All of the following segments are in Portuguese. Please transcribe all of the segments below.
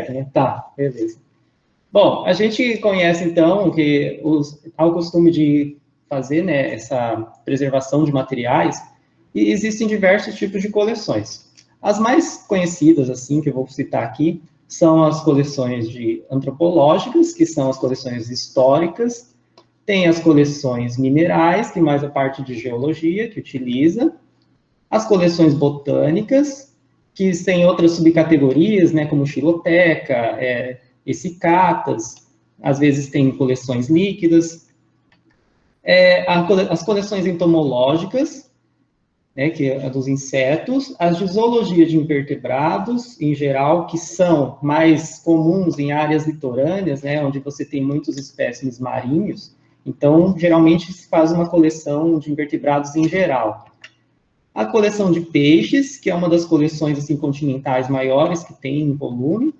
certo, né? Tá, beleza. Bom, a gente conhece, então, que há o costume de fazer, né, essa preservação de materiais, e existem diversos tipos de coleções. As mais conhecidas, assim, que eu vou citar aqui, são as coleções antropológicas, que são as coleções históricas, tem as coleções minerais, que mais a parte de geologia, que utiliza, as coleções botânicas, que tem outras subcategorias, né, como xiloteca, essicatas, às vezes tem coleções líquidas, as coleções entomológicas, né, que é a dos insetos, as de zoologia de invertebrados, em geral, que são mais comuns em áreas litorâneas, né, onde você tem muitos espécimes marinhos, então, geralmente, se faz uma coleção de invertebrados em geral. A coleção de peixes, que é uma das coleções assim, continentais maiores que tem em volume,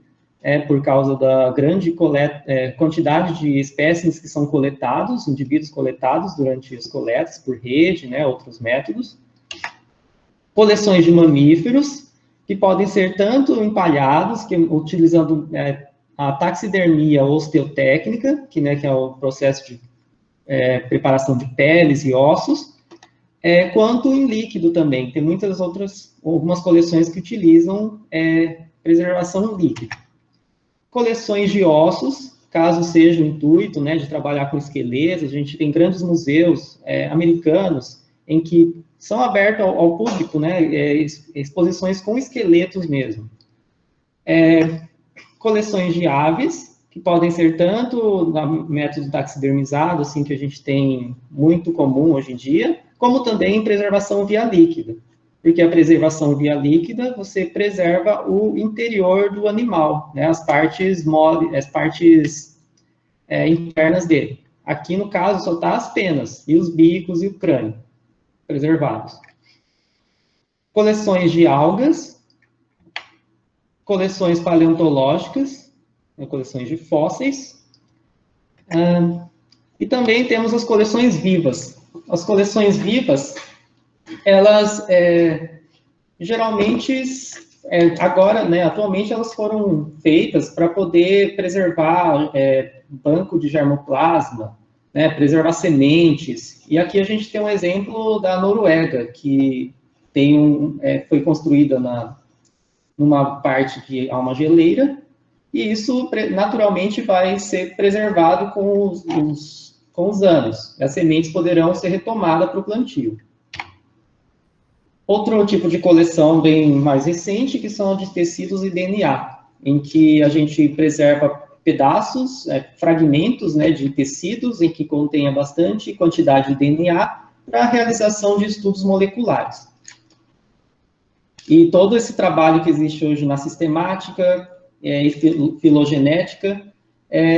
por causa da grande quantidade de espécimes que são coletados, indivíduos coletados durante as coletas, por rede, né, outros métodos. Coleções de mamíferos, que podem ser tanto empalhados, utilizando a taxidermia osteotécnica, que é o processo de preparação de peles e ossos, quanto em líquido também. Tem algumas coleções que utilizam preservação líquida. Coleções de ossos, caso seja o intuito, né, de trabalhar com esqueletos, a gente tem grandes museus americanos em que são abertos ao público, né, exposições com esqueletos mesmo. Coleções de aves, que podem ser tanto no método taxidermizado, assim, que a gente tem muito comum hoje em dia, como também em preservação via líquida. Porque a preservação via líquida, você preserva o interior do animal, né, as partes moles, as partes internas dele. Aqui, no caso, só está as penas, e os bicos e o crânio preservados. Coleções de algas, coleções paleontológicas, coleções de fósseis, e também temos as coleções vivas. As coleções vivas, elas geralmente, agora, né, atualmente, elas foram feitas para poder preservar banco de germoplasma, né, preservar sementes. E aqui a gente tem um exemplo da Noruega, que foi construída numa parte que há uma geleira, e isso naturalmente vai ser preservado com os anos. As sementes poderão ser retomadas para o plantio. Outro tipo de coleção bem mais recente, que são de tecidos e DNA, em que a gente preserva pedaços, fragmentos, né, de tecidos em que contenha bastante quantidade de DNA para a realização de estudos moleculares. E todo esse trabalho que existe hoje na sistemática e filogenética,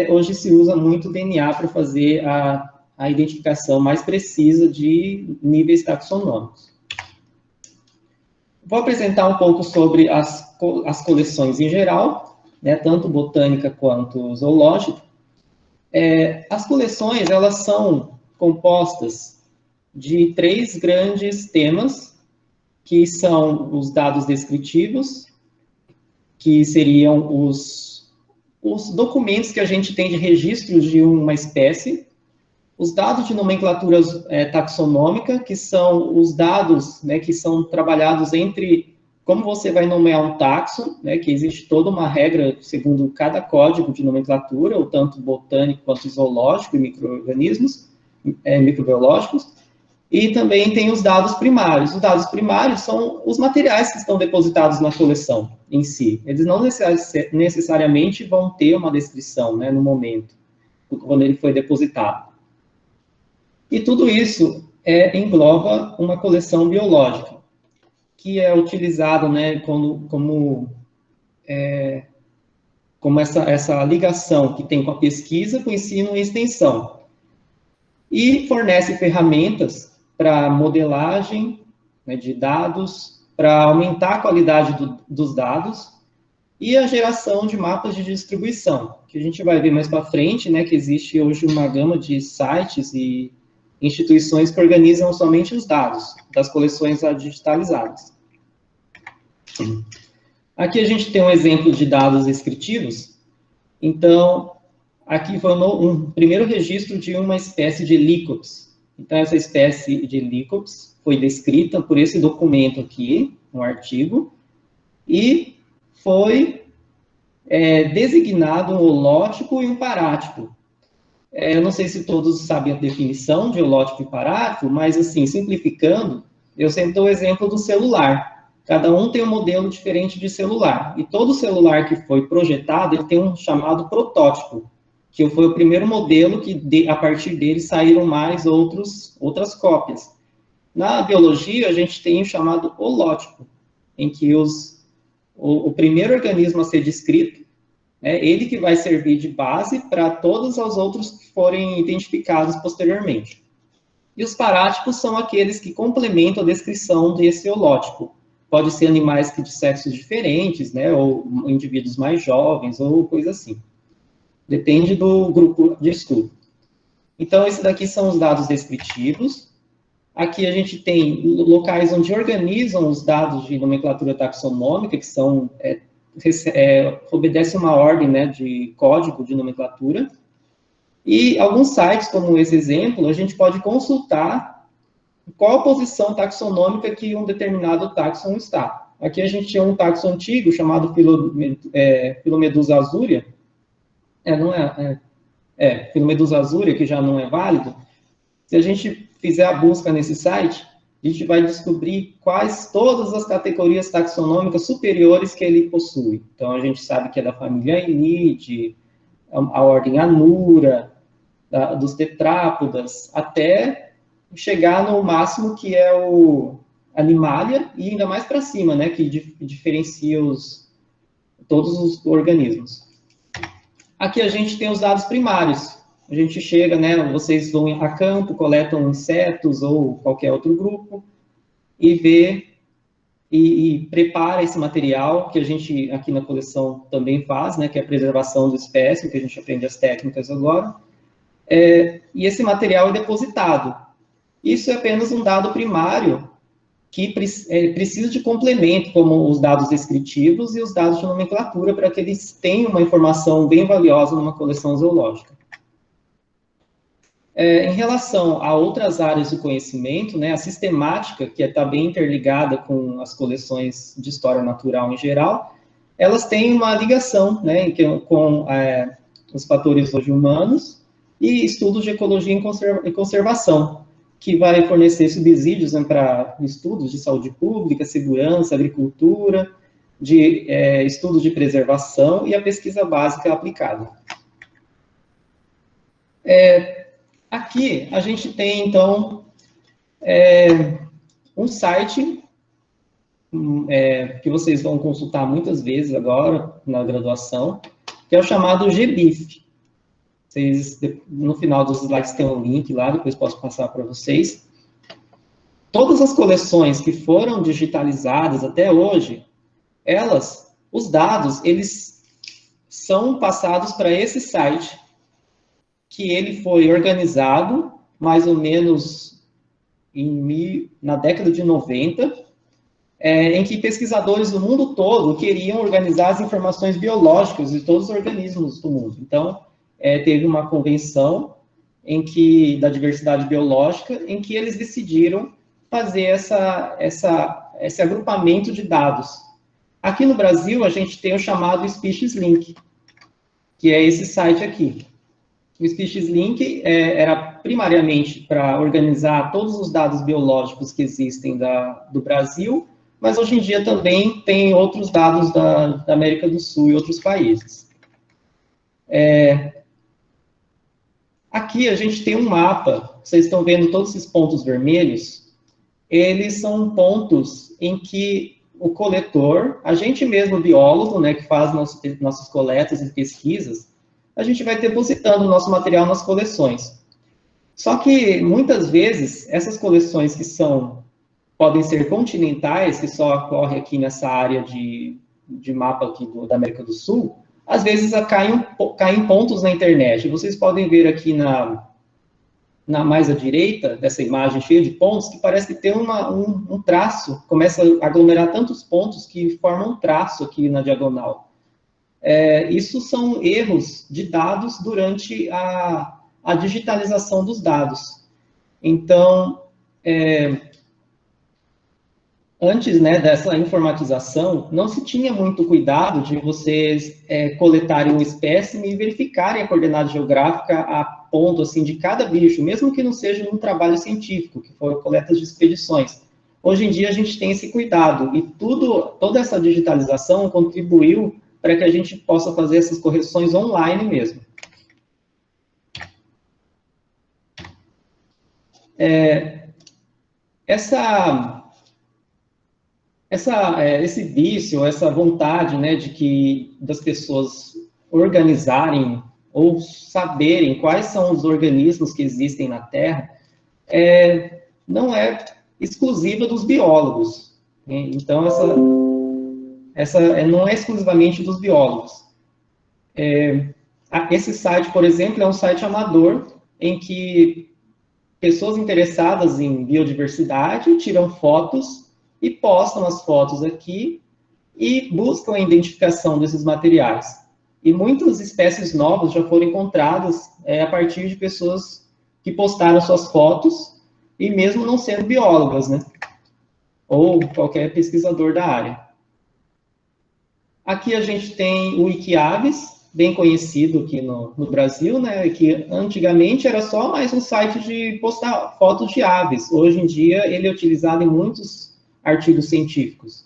hoje se usa muito DNA para fazer a identificação mais precisa de níveis taxonômicos. Vou apresentar um pouco sobre as coleções em geral, né, tanto botânica quanto zoológica. As coleções, elas são compostas de 3 grandes temas, que são os dados descritivos, que seriam os documentos que a gente tem de registros de uma espécie, os dados de nomenclatura taxonômica, que são os dados, né, que são trabalhados entre como você vai nomear um taxon, né, que existe toda uma regra segundo cada código de nomenclatura, ou tanto botânico quanto zoológico e micro-organismos, microbiológicos, e também tem os dados primários. Os dados primários são os materiais que estão depositados na coleção em si. Eles não necessariamente vão ter uma descrição, né, no momento, quando ele foi depositado. E tudo isso engloba uma coleção biológica, que é utilizada, né, como essa ligação que tem com a pesquisa, com o ensino e extensão. E fornece ferramentas para modelagem, né, de dados, para aumentar a qualidade dos dados, e a geração de mapas de distribuição, que a gente vai ver mais para frente, né, que existe hoje uma gama de sites e instituições que organizam somente os dados das coleções digitalizadas. Aqui a gente tem um exemplo de dados descritivos. Então, aqui foi um primeiro registro de uma espécie de Lycops. Então, essa espécie de Lycops foi descrita por esse documento aqui, um artigo, e foi designado um holótipo e um parátipo. Eu não sei se todos sabem a definição de holótipo e parátipo, mas, assim, simplificando, eu sempre dou o exemplo do celular. Cada um tem um modelo diferente de celular. E todo celular que foi projetado, ele tem um chamado protótipo, que foi o primeiro modelo que, a partir dele, saíram mais outras cópias. Na biologia, a gente tem o chamado holótipo, em que o primeiro organismo a ser descrito, ele que vai servir de base para todos os outros que forem identificados posteriormente. E os parátipos são aqueles que complementam a descrição desse holótipo. Pode ser animais de sexos diferentes, né, ou indivíduos mais jovens, ou coisa assim. Depende do grupo de estudo. Então, esses daqui são os dados descritivos. Aqui a gente tem locais onde organizam os dados de nomenclatura taxonômica, que são, obedece uma ordem, né, de código de nomenclatura. E alguns sites, como esse exemplo, a gente pode consultar qual a posição taxonômica que um determinado taxon está. Aqui a gente tinha um taxon antigo chamado Philomedusa azurea. Philomedusa azurea, que já não é válido. Se a gente fizer a busca nesse site, a gente vai descobrir quais todas as categorias taxonômicas superiores que ele possui. Então, a gente sabe que é da família Aenidae, a ordem Anura, dos tetrápodas, até chegar no máximo que é o Animalia, e ainda mais para cima, né, que diferencia todos os organismos. Aqui a gente tem os dados primários. A gente chega, né, vocês vão a campo, coletam insetos ou qualquer outro grupo, e vê e prepara esse material, que a gente aqui na coleção também faz, né, que é a preservação do espécime, que a gente aprende as técnicas agora. E esse material é depositado. Isso é apenas um dado primário que precisa de complemento, como os dados descritivos e os dados de nomenclatura, para que eles tenham uma informação bem valiosa numa coleção zoológica. Em relação a outras áreas do conhecimento, né, a sistemática, que está bem interligada com as coleções de história natural em geral, elas têm uma ligação, né, com os fatores hoje humanos e estudos de ecologia e conservação, que vai fornecer subsídios, né, para estudos de saúde pública, segurança, agricultura, de estudos de preservação e a pesquisa básica aplicada. Aqui a gente tem, então, um site que vocês vão consultar muitas vezes agora, na graduação, que é o chamado GBIF. Vocês, no final dos slides tem um link lá, depois posso passar para vocês. Todas as coleções que foram digitalizadas até hoje, os dados, eles são passados para esse site, que ele foi organizado mais ou menos na década de 90, em que pesquisadores do mundo todo queriam organizar as informações biológicas de todos os organismos do mundo. Então, teve uma convenção da diversidade biológica, em que eles decidiram fazer esse agrupamento de dados. Aqui no Brasil, a gente tem o chamado Species Link, que é esse site aqui. O Species Link era primariamente para organizar todos os dados biológicos que existem do Brasil, mas hoje em dia também tem outros dados da América do Sul e outros países. Aqui a gente tem um mapa, vocês estão vendo todos esses pontos vermelhos, eles são pontos em que o coletor, a gente mesmo, biólogo, né, que faz nossas coletas e pesquisas, a gente vai depositando o nosso material nas coleções. Só que, muitas vezes, essas coleções que podem ser continentais, que só ocorre aqui nessa área de mapa aqui da América do Sul, às vezes caem pontos na internet. Vocês podem ver aqui mais à direita, dessa imagem cheia de pontos, que parece que tem um traço, começa a aglomerar tantos pontos que formam um traço aqui na diagonal. Isso são erros de dados durante a digitalização dos dados. Então, antes, né, dessa informatização, não se tinha muito cuidado de vocês coletarem um espécime e verificarem a coordenada geográfica a ponto, assim, de cada bicho, mesmo que não seja um trabalho científico, que foram coletas de expedições. Hoje em dia, a gente tem esse cuidado, e toda essa digitalização contribuiu para que a gente possa fazer essas correções online mesmo. Esse vício, essa vontade, né, das pessoas organizarem ou saberem quais são os organismos que existem na Terra, não é exclusiva dos biólogos, né? Então, essa não é exclusivamente dos biólogos. Esse site, por exemplo, é um site amador, em que pessoas interessadas em biodiversidade tiram fotos e postam as fotos aqui e buscam a identificação desses materiais. E muitas espécies novas já foram encontradas a partir de pessoas que postaram suas fotos e mesmo não sendo biólogas, né? Ou qualquer pesquisador da área. Aqui a gente tem o Wikiaves, bem conhecido aqui no Brasil, né, que antigamente era só mais um site de postar fotos de aves. Hoje em dia ele é utilizado em muitos artigos científicos.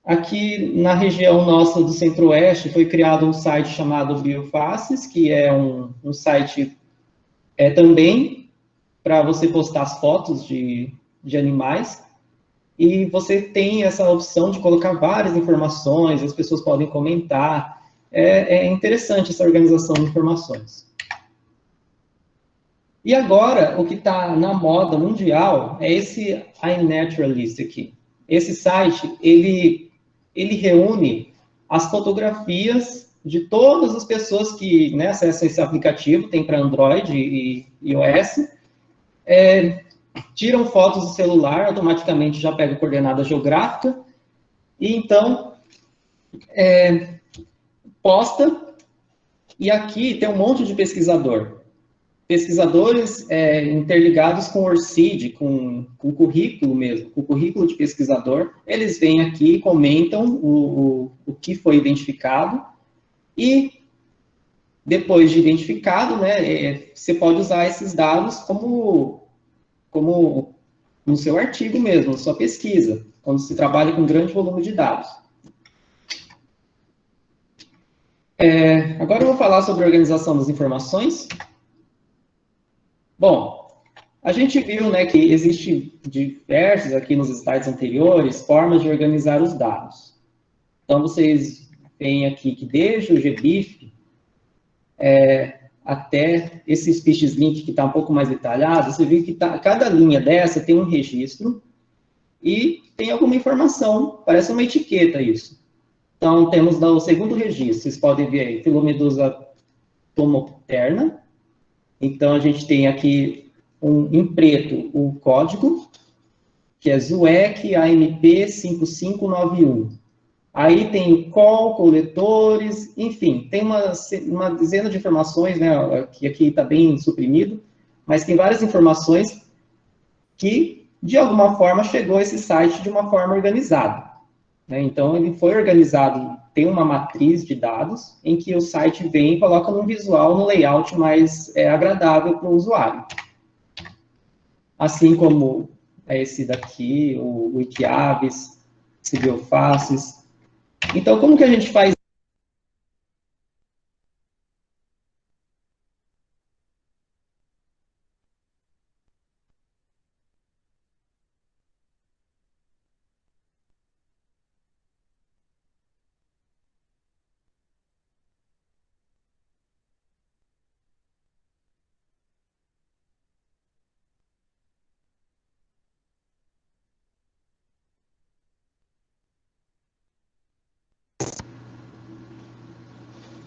Aqui na região nossa do Centro-Oeste foi criado um site chamado Biofaces, que é um site também para você postar as fotos de animais. E você tem essa opção de colocar várias informações, as pessoas podem comentar. É interessante essa organização de informações. E agora, o que está na moda mundial é esse iNaturalist aqui. Esse site, ele reúne as fotografias de todas as pessoas que, né, acessam esse aplicativo, tem para Android e iOS, tiram fotos do celular, automaticamente já pega a coordenada geográfica, e então posta, e aqui tem um monte de pesquisador. Pesquisadores interligados com o ORCID, com o currículo mesmo, com o currículo de pesquisador, eles vêm aqui, comentam o que foi identificado, e depois de identificado, né, você pode usar esses dados como no seu artigo mesmo, na sua pesquisa, quando se trabalha com grande volume de dados. Agora eu vou falar sobre a organização das informações. Bom, a gente viu, né, que existe diversas, aqui nos slides anteriores, formas de organizar os dados. Então, vocês veem aqui que desde o GBIF até esse Species Link, que está um pouco mais detalhado, você vê que cada linha dessa tem um registro e tem alguma informação, parece uma etiqueta isso. Então, temos o segundo registro, vocês podem ver aí, Filomedusa tomopterna. Então, a gente tem aqui em preto o código, que é ZUEC AMP 5591. Aí tem call, coletores, enfim, tem uma dezena de informações, né, que aqui está bem suprimido, mas tem várias informações que, de alguma forma, chegou a esse site de uma forma organizada, né? Então, ele foi organizado, tem uma matriz de dados, em que o site vem e coloca num visual, no layout mais agradável para o usuário. Assim como esse daqui, o Wikiaves, esse Biofaces. Então, como que a gente faz?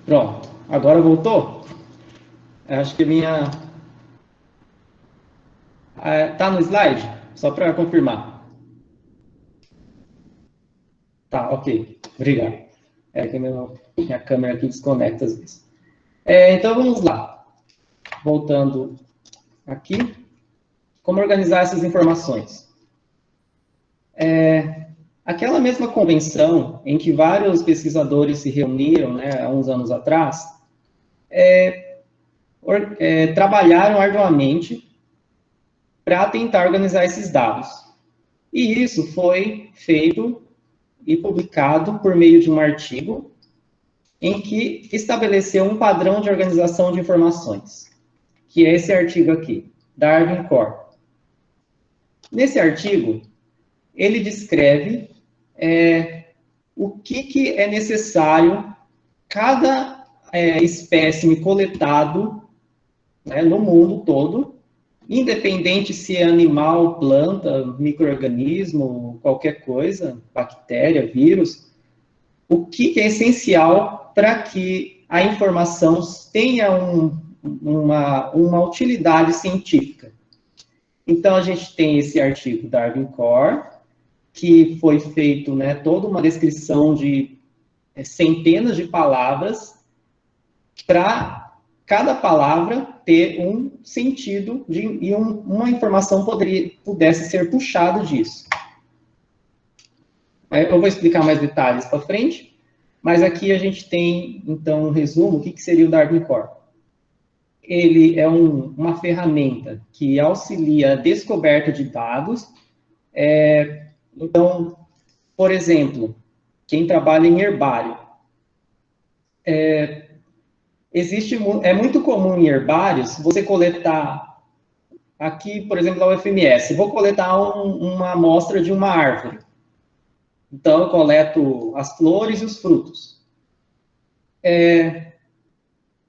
Pronto, agora voltou? Acho que minha... Tá no slide? Só para confirmar. Tá, ok. Obrigado. É que minha câmera aqui desconecta às vezes. Então, vamos lá. Voltando aqui. Como organizar essas informações? Aquela mesma convenção em que vários pesquisadores se reuniram, né, há uns anos atrás, trabalharam arduamente para tentar organizar esses dados. E isso foi feito e publicado por meio de um artigo em que estabeleceu um padrão de organização de informações, que é esse artigo aqui, Darwin Core. Nesse artigo, ele descreve o que é necessário cada espécime coletado, né, no mundo todo, independente se é animal, planta, micro-organismo, qualquer coisa, bactéria, vírus, o que é essencial para que a informação tenha uma utilidade científica. Então, a gente tem esse artigo Darwin Core, que foi feito, né, toda uma descrição de centenas de palavras para cada palavra ter um sentido e uma informação pudesse ser puxada disso. Eu vou explicar mais detalhes para frente, mas aqui a gente tem, então, um resumo, o que seria o Darwin Core. Ele é uma ferramenta que auxilia a descoberta de dados. Então, por exemplo, quem trabalha em herbário, é muito comum em herbários você coletar, aqui, por exemplo, da UFMS, vou coletar uma amostra de uma árvore. Então, eu coleto as flores e os frutos.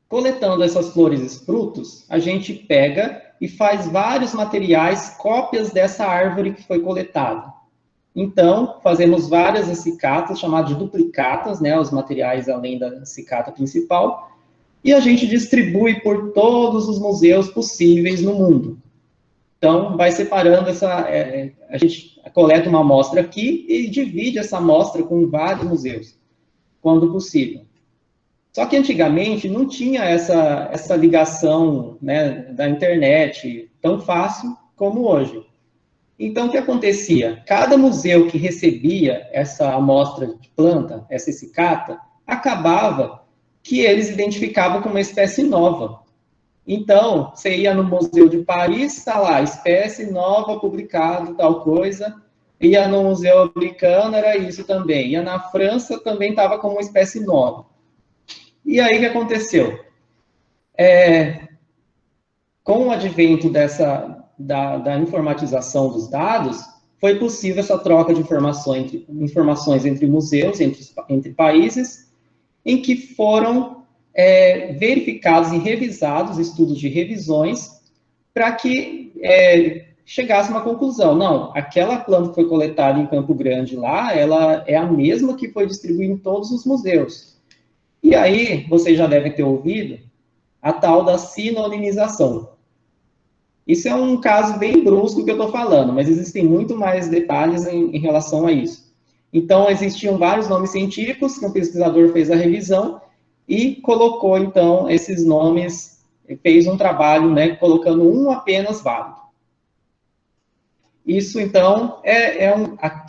Coletando essas flores e frutos, a gente pega e faz vários materiais, cópias dessa árvore que foi coletada. Então, fazemos várias essicatas, chamadas de duplicatas, né, os materiais além da essicata principal, e a gente distribui por todos os museus possíveis no mundo. Então, vai separando a gente coleta uma amostra aqui e divide essa amostra com vários museus, quando possível. Só que antigamente não tinha essa ligação, né, da internet tão fácil como hoje. Então, o que acontecia? Cada museu que recebia essa amostra de planta, essa essicata, acabava que eles identificavam como uma espécie nova. Então, você ia no Museu de Paris, está lá, espécie nova, publicado, tal coisa. Ia no Museu Americano, era isso também. Ia na França, também estava como uma espécie nova. E aí, o que aconteceu? Com o advento da informatização dos dados, foi possível essa troca de informações entre museus, entre países, em que foram verificados e revisados, estudos de revisões, para que chegasse a uma conclusão. Não, aquela planta que foi coletada em Campo Grande lá, ela é a mesma que foi distribuída em todos os museus. E aí, vocês já devem ter ouvido a tal da sinonimização. Isso é um caso bem brusco que eu estou falando, mas existem muito mais detalhes em relação a isso. Então, existiam vários nomes científicos, que um pesquisador fez a revisão e colocou, então, esses nomes, fez um trabalho, né, colocando um apenas válido. Isso, então,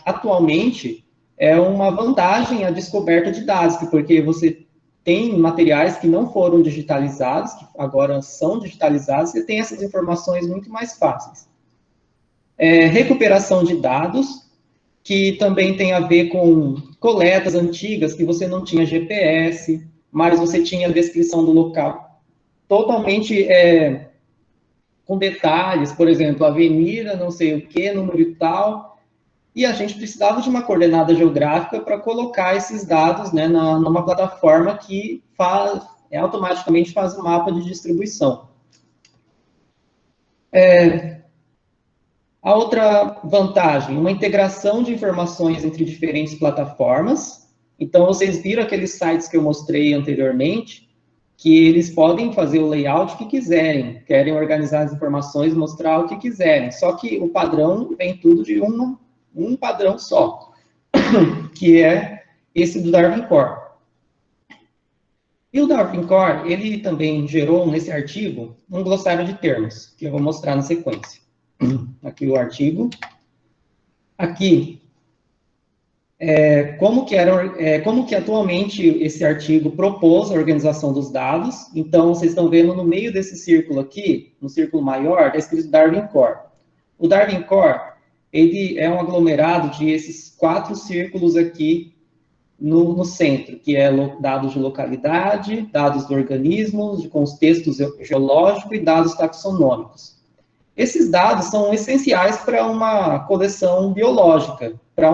atualmente, é uma vantagem a descoberta de dados, porque você tem materiais que não foram digitalizados, que agora são digitalizados, e tem essas informações muito mais fáceis. Recuperação de dados, que também tem a ver com coletas antigas, que você não tinha GPS, mas você tinha a descrição do local totalmente com detalhes, por exemplo, avenida, não sei o que, número e tal, e a gente precisava de uma coordenada geográfica para colocar esses dados, né, numa plataforma que automaticamente faz um mapa de distribuição. A outra vantagem, uma integração de informações entre diferentes plataformas. Então, vocês viram aqueles sites que eu mostrei anteriormente, que eles podem fazer o layout que quiserem, querem organizar as informações, mostrar o que quiserem, só que o padrão vem tudo de um padrão só, que é esse do Darwin Core. E o Darwin Core, ele também gerou nesse artigo um glossário de termos, que eu vou mostrar na sequência. Aqui o artigo. Aqui, como que atualmente esse artigo propôs a organização dos dados. Então, vocês estão vendo no meio desse círculo aqui, no círculo maior, está escrito Darwin Core. O Darwin Core, ele é um aglomerado de esses 4 círculos aqui no centro, que é dados de localidade, dados do organismo, de contexto geológico e dados taxonômicos. Esses dados são essenciais para uma coleção biológica, para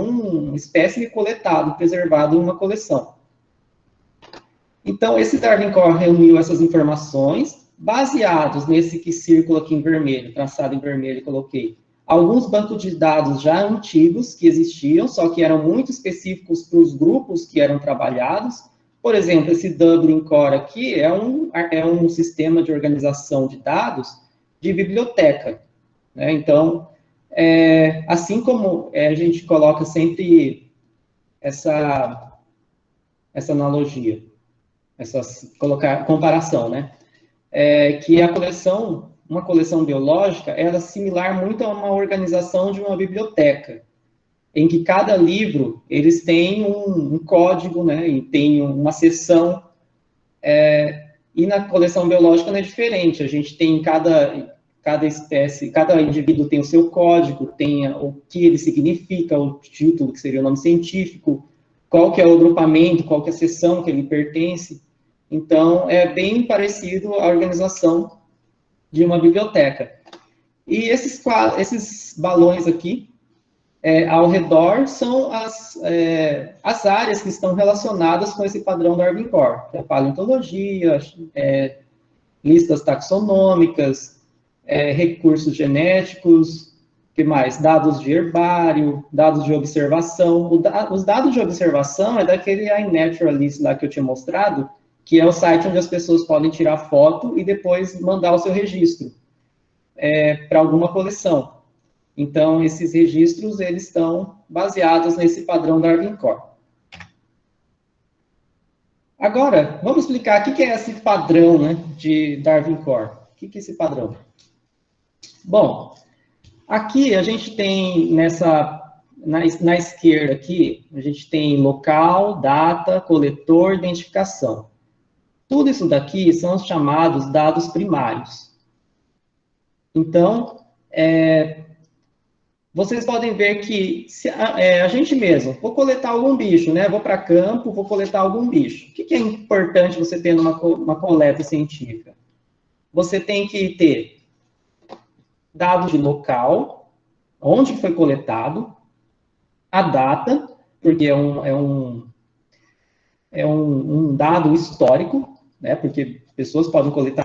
um espécime coletado, preservado em uma coleção. Então, esse Darwin Core reuniu essas informações, baseados nesse círculo aqui em vermelho, traçado em vermelho, coloquei alguns bancos de dados já antigos que existiam, só que eram muito específicos para os grupos que eram trabalhados. Por exemplo, esse Dublin Core aqui é um sistema de organização de dados de biblioteca, né? Então, assim como a gente coloca sempre essa analogia, comparação, né? Que uma coleção biológica, ela é similar muito a uma organização de uma biblioteca, em que cada livro, eles têm um código, né, e tem uma seção, e na coleção biológica não é diferente, a gente tem cada espécie, cada indivíduo tem o seu código, tem o que ele significa, o título, que seria o nome científico, qual que é o agrupamento, qual que é a seção que ele pertence. Então, é bem parecido à organização de uma biblioteca. E esses balões aqui, ao redor, são as áreas que estão relacionadas com esse padrão Darwin Core, que é a paleontologia, listas taxonômicas, recursos genéticos, que mais? Dados de herbário, dados de observação. Os dados de observação é daquele iNaturalist lá que eu tinha mostrado, que é o site onde as pessoas podem tirar foto e depois mandar o seu registro para alguma coleção. Então, esses registros, eles estão baseados nesse padrão Darwin Core. Agora, vamos explicar o que é esse padrão, né, de Darwin Core. O que é esse padrão? Bom, aqui a gente tem na esquerda aqui, a gente tem local, data, coletor, identificação. Tudo isso daqui são os chamados dados primários. Então, vocês podem ver que se a gente mesmo, vou coletar algum bicho, né? Vou para campo, vou coletar algum bicho. O que é importante você ter numa coleta científica? Você tem que ter dados de local, onde foi coletado, a data, porque é um dado histórico, né? Porque pessoas podem coletar.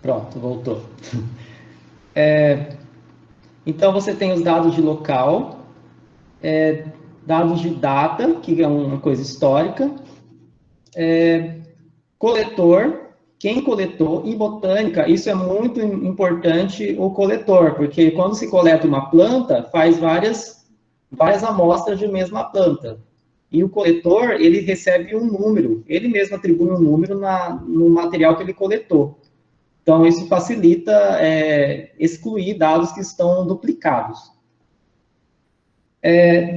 Pronto, voltou. Então, você tem os dados de local, dados de data, que é uma coisa histórica, coletor, quem coletou, e botânica, isso é muito importante, o coletor, porque quando se coleta uma planta, faz várias amostras de mesma planta. E o coletor, ele recebe um número, ele mesmo atribui um número no material que ele coletou. Então, isso facilita excluir dados que estão duplicados.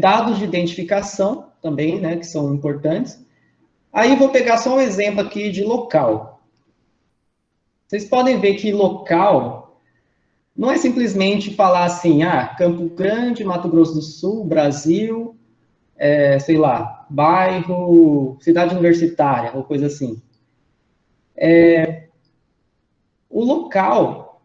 Dados de identificação também, né, que são importantes. Aí, vou pegar só um exemplo aqui de local. Vocês podem ver que local não é simplesmente falar assim, Campo Grande, Mato Grosso do Sul, Brasil, sei lá, bairro, cidade universitária, ou coisa assim. O local,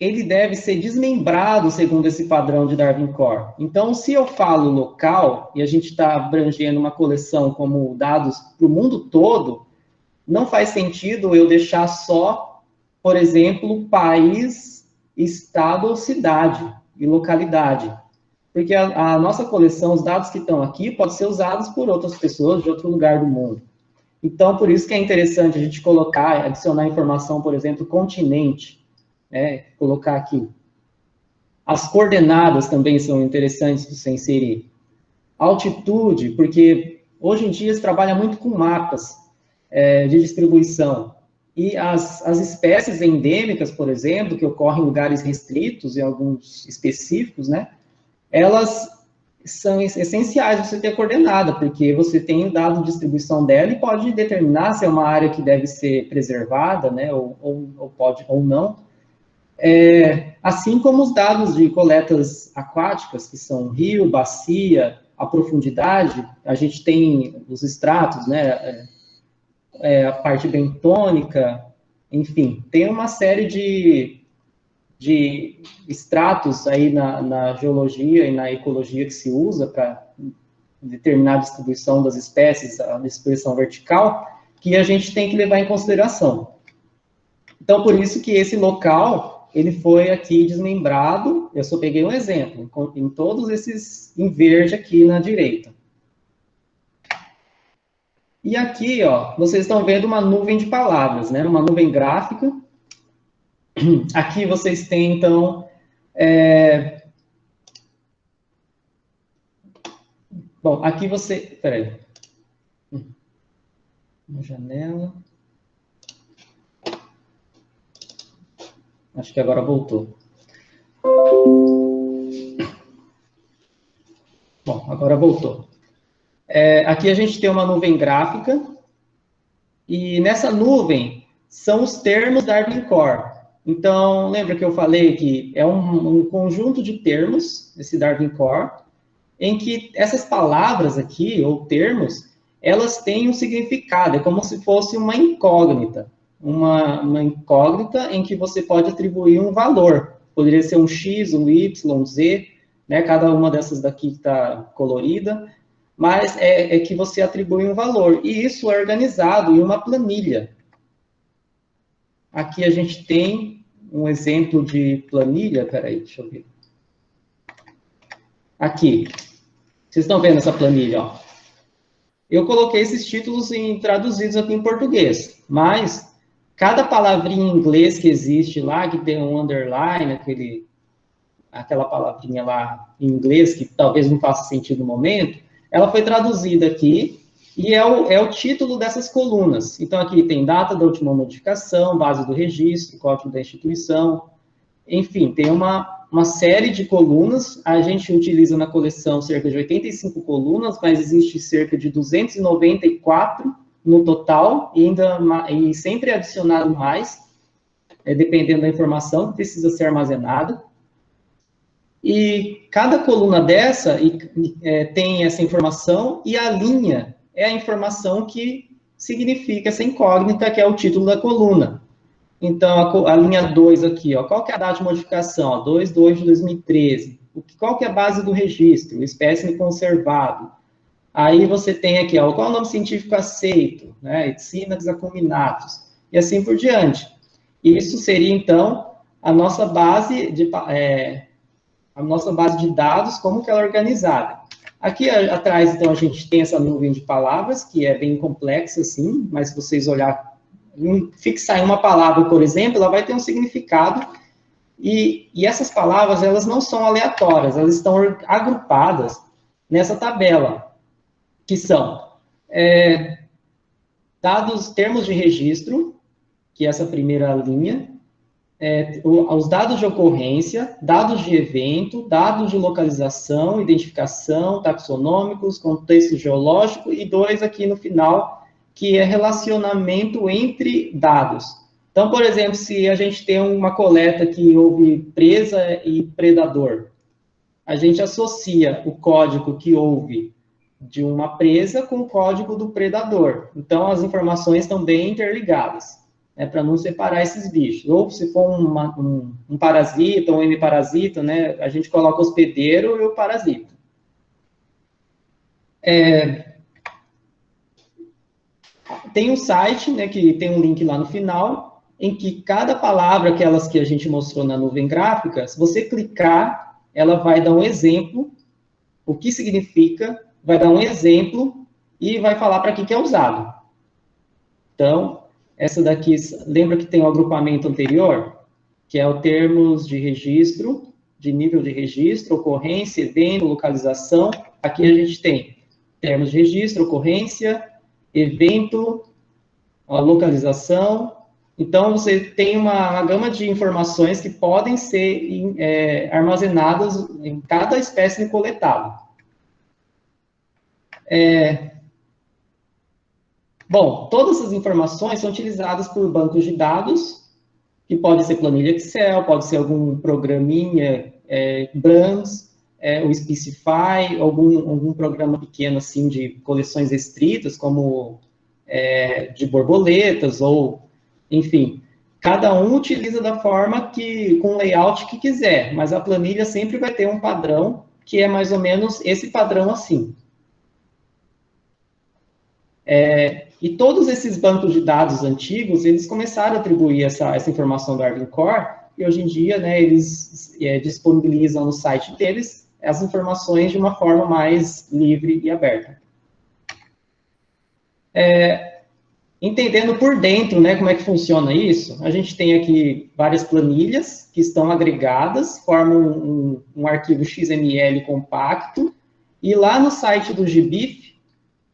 ele deve ser desmembrado segundo esse padrão de Darwin Core. Então, se eu falo local, e a gente está abrangendo uma coleção como dados para o mundo todo, não faz sentido eu deixar só, por exemplo, país, estado ou cidade e localidade. Porque a nossa coleção, os dados que estão aqui, podem ser usados por outras pessoas de outro lugar do mundo. Então, por isso que é interessante a gente colocar, adicionar informação, por exemplo, continente, né? Colocar aqui. As coordenadas também são interessantes de se inserir. Altitude, porque hoje em dia se trabalha muito com mapas de distribuição. E as espécies endêmicas, por exemplo, que ocorrem em lugares restritos e alguns específicos, né? Elas são essenciais você ter coordenada, porque você tem o dado de distribuição dela e pode determinar se é uma área que deve ser preservada, né, ou pode ou não. Assim como os dados de coletas aquáticas, que são rio, bacia, a profundidade, a gente tem os estratos, né, a parte bentônica, enfim, tem uma série de estratos aí na geologia e na ecologia que se usa para determinar a distribuição das espécies, a distribuição vertical, que a gente tem que levar em consideração. Então, por isso que esse local, ele foi aqui desmembrado, eu só peguei um exemplo, em todos esses em verde aqui na direita. E aqui, ó, vocês estão vendo uma nuvem de palavras, né, uma nuvem gráfica. Aqui vocês têm, então, bom, aqui você... Peraí. Uma janela. Acho que agora voltou. Bom, agora voltou. Aqui a gente tem uma nuvem gráfica, e nessa nuvem são os termos da Darwin Core. Então, lembra que eu falei que é um conjunto de termos, esse Darwin Core, em que essas palavras aqui, ou termos, elas têm um significado, é como se fosse uma incógnita. Uma incógnita em que você pode atribuir um valor. Poderia ser um X, um Y, um Z, né? Cada uma dessas daqui está colorida, mas é que você atribui um valor. E isso é organizado em uma planilha. Aqui a gente tem um exemplo de planilha, peraí, deixa eu ver. Aqui, vocês estão vendo essa planilha, ó. Eu coloquei esses títulos traduzidos aqui em português, mas cada palavrinha em inglês que existe lá, que tem um underline, aquela palavrinha lá em inglês que talvez não faça sentido no momento, ela foi traduzida aqui e é o título dessas colunas. Então, aqui tem data da última modificação, base do registro, código da instituição, enfim, tem uma série de colunas. A gente utiliza na coleção cerca de 85 colunas, mas existe cerca de 294 no total, e sempre é adicionado mais, dependendo da informação que precisa ser armazenada. E cada coluna dessa tem essa informação, e a linha é a informação que significa essa incógnita, que é o título da coluna. Então, a linha 2 aqui, ó, qual que é a data de modificação? 2/2/2013. Qual que é a base do registro? O espécime conservado. Aí você tem aqui, ó, qual é o nome científico aceito? Né? Itsinax acuminatus. E assim por diante. Isso seria, então, a nossa base de dados, como que ela é organizada. Aqui atrás, então, a gente tem essa nuvem de palavras, que é bem complexa, assim, mas se vocês olharem, fixar em uma palavra, por exemplo, ela vai ter um significado, e essas palavras, elas não são aleatórias, elas estão agrupadas nessa tabela, que são termos de registro, que é essa primeira linha, os dados de ocorrência, dados de evento, dados de localização, identificação, taxonômicos, contexto geológico, e 2 aqui no final, que é relacionamento entre dados. Então, por exemplo, se a gente tem uma coleta que houve presa e predador, a gente associa o código que houve de uma presa com o código do predador. Então, as informações estão bem interligadas. né, para não separar esses bichos. Ou se for um parasita, um hemiparasita, né, a gente coloca o hospedeiro e o parasita. Tem um site, né, que tem um link lá no final, em que cada palavra, aquelas que a gente mostrou na nuvem gráfica, se você clicar, ela vai dar um exemplo, o que significa, vai dar um exemplo e vai falar para que é usado. Então, essa daqui, lembra que tem o agrupamento anterior, que é o termos de registro, de nível de registro, ocorrência, evento, localização. Aqui a gente tem termos de registro, ocorrência, evento, a localização. Então, você tem uma gama de informações que podem ser armazenadas em cada espécie coletada. Bom, todas essas informações são utilizadas por bancos de dados, que pode ser planilha Excel, pode ser algum programinha, Brands, o Specify, algum programa pequeno, assim, de coleções restritas, como de borboletas, ou, enfim. Cada um utiliza da forma com o layout que quiser, mas a planilha sempre vai ter um padrão, que é mais ou menos esse padrão assim. E todos esses bancos de dados antigos, eles começaram a atribuir essa informação do ArvingCore, e hoje em dia, né, eles disponibilizam no site deles as informações de uma forma mais livre e aberta. Entendendo por dentro, né, como é que funciona isso, a gente tem aqui várias planilhas que estão agregadas, formam um arquivo XML compacto, e lá no site do GBIF,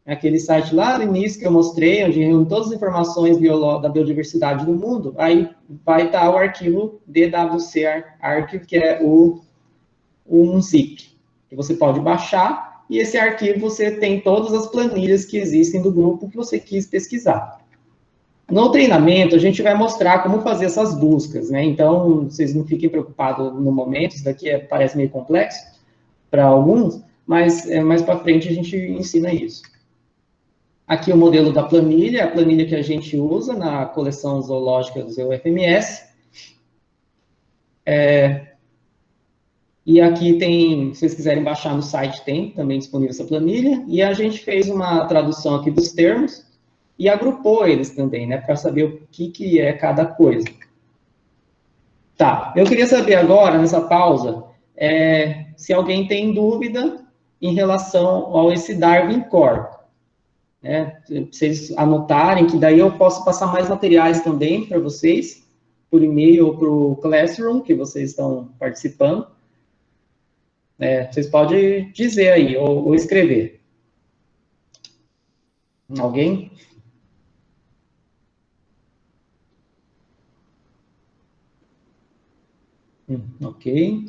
aquele site lá no início que eu mostrei, onde reúne todas as informações da biodiversidade do mundo, aí vai estar o arquivo DWC Archive, que é um zip, que você pode baixar, e esse arquivo você tem todas as planilhas que existem do grupo que você quis pesquisar. No treinamento, a gente vai mostrar como fazer essas buscas, né? Então, vocês não fiquem preocupados no momento, isso daqui parece meio complexo para alguns, mas mais para frente a gente ensina isso. Aqui o modelo da planilha, a planilha que a gente usa na coleção zoológica do UFMS. E aqui tem, se vocês quiserem baixar no site, tem também disponível essa planilha. E a gente fez uma tradução aqui dos termos e agrupou eles também, né, para saber o que é cada coisa. Tá, eu queria saber agora, nessa pausa, se alguém tem dúvida em relação ao esse ArvingCore. Pra vocês anotarem, que daí eu posso passar mais materiais também para vocês, por e-mail ou para o Classroom, que vocês estão participando. Vocês podem dizer aí, ou escrever. Alguém? Ok.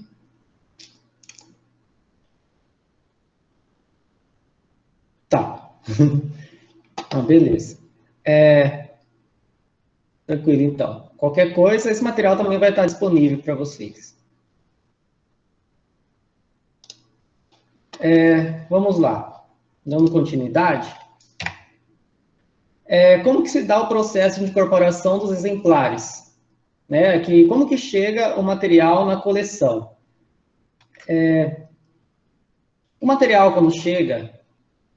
Tá. Então, beleza. Tranquilo, então. Qualquer coisa, esse material também vai estar disponível para vocês. Vamos lá. Dando continuidade. Como que se dá o processo de incorporação dos exemplares? Como que chega o material na coleção? O material, quando chega,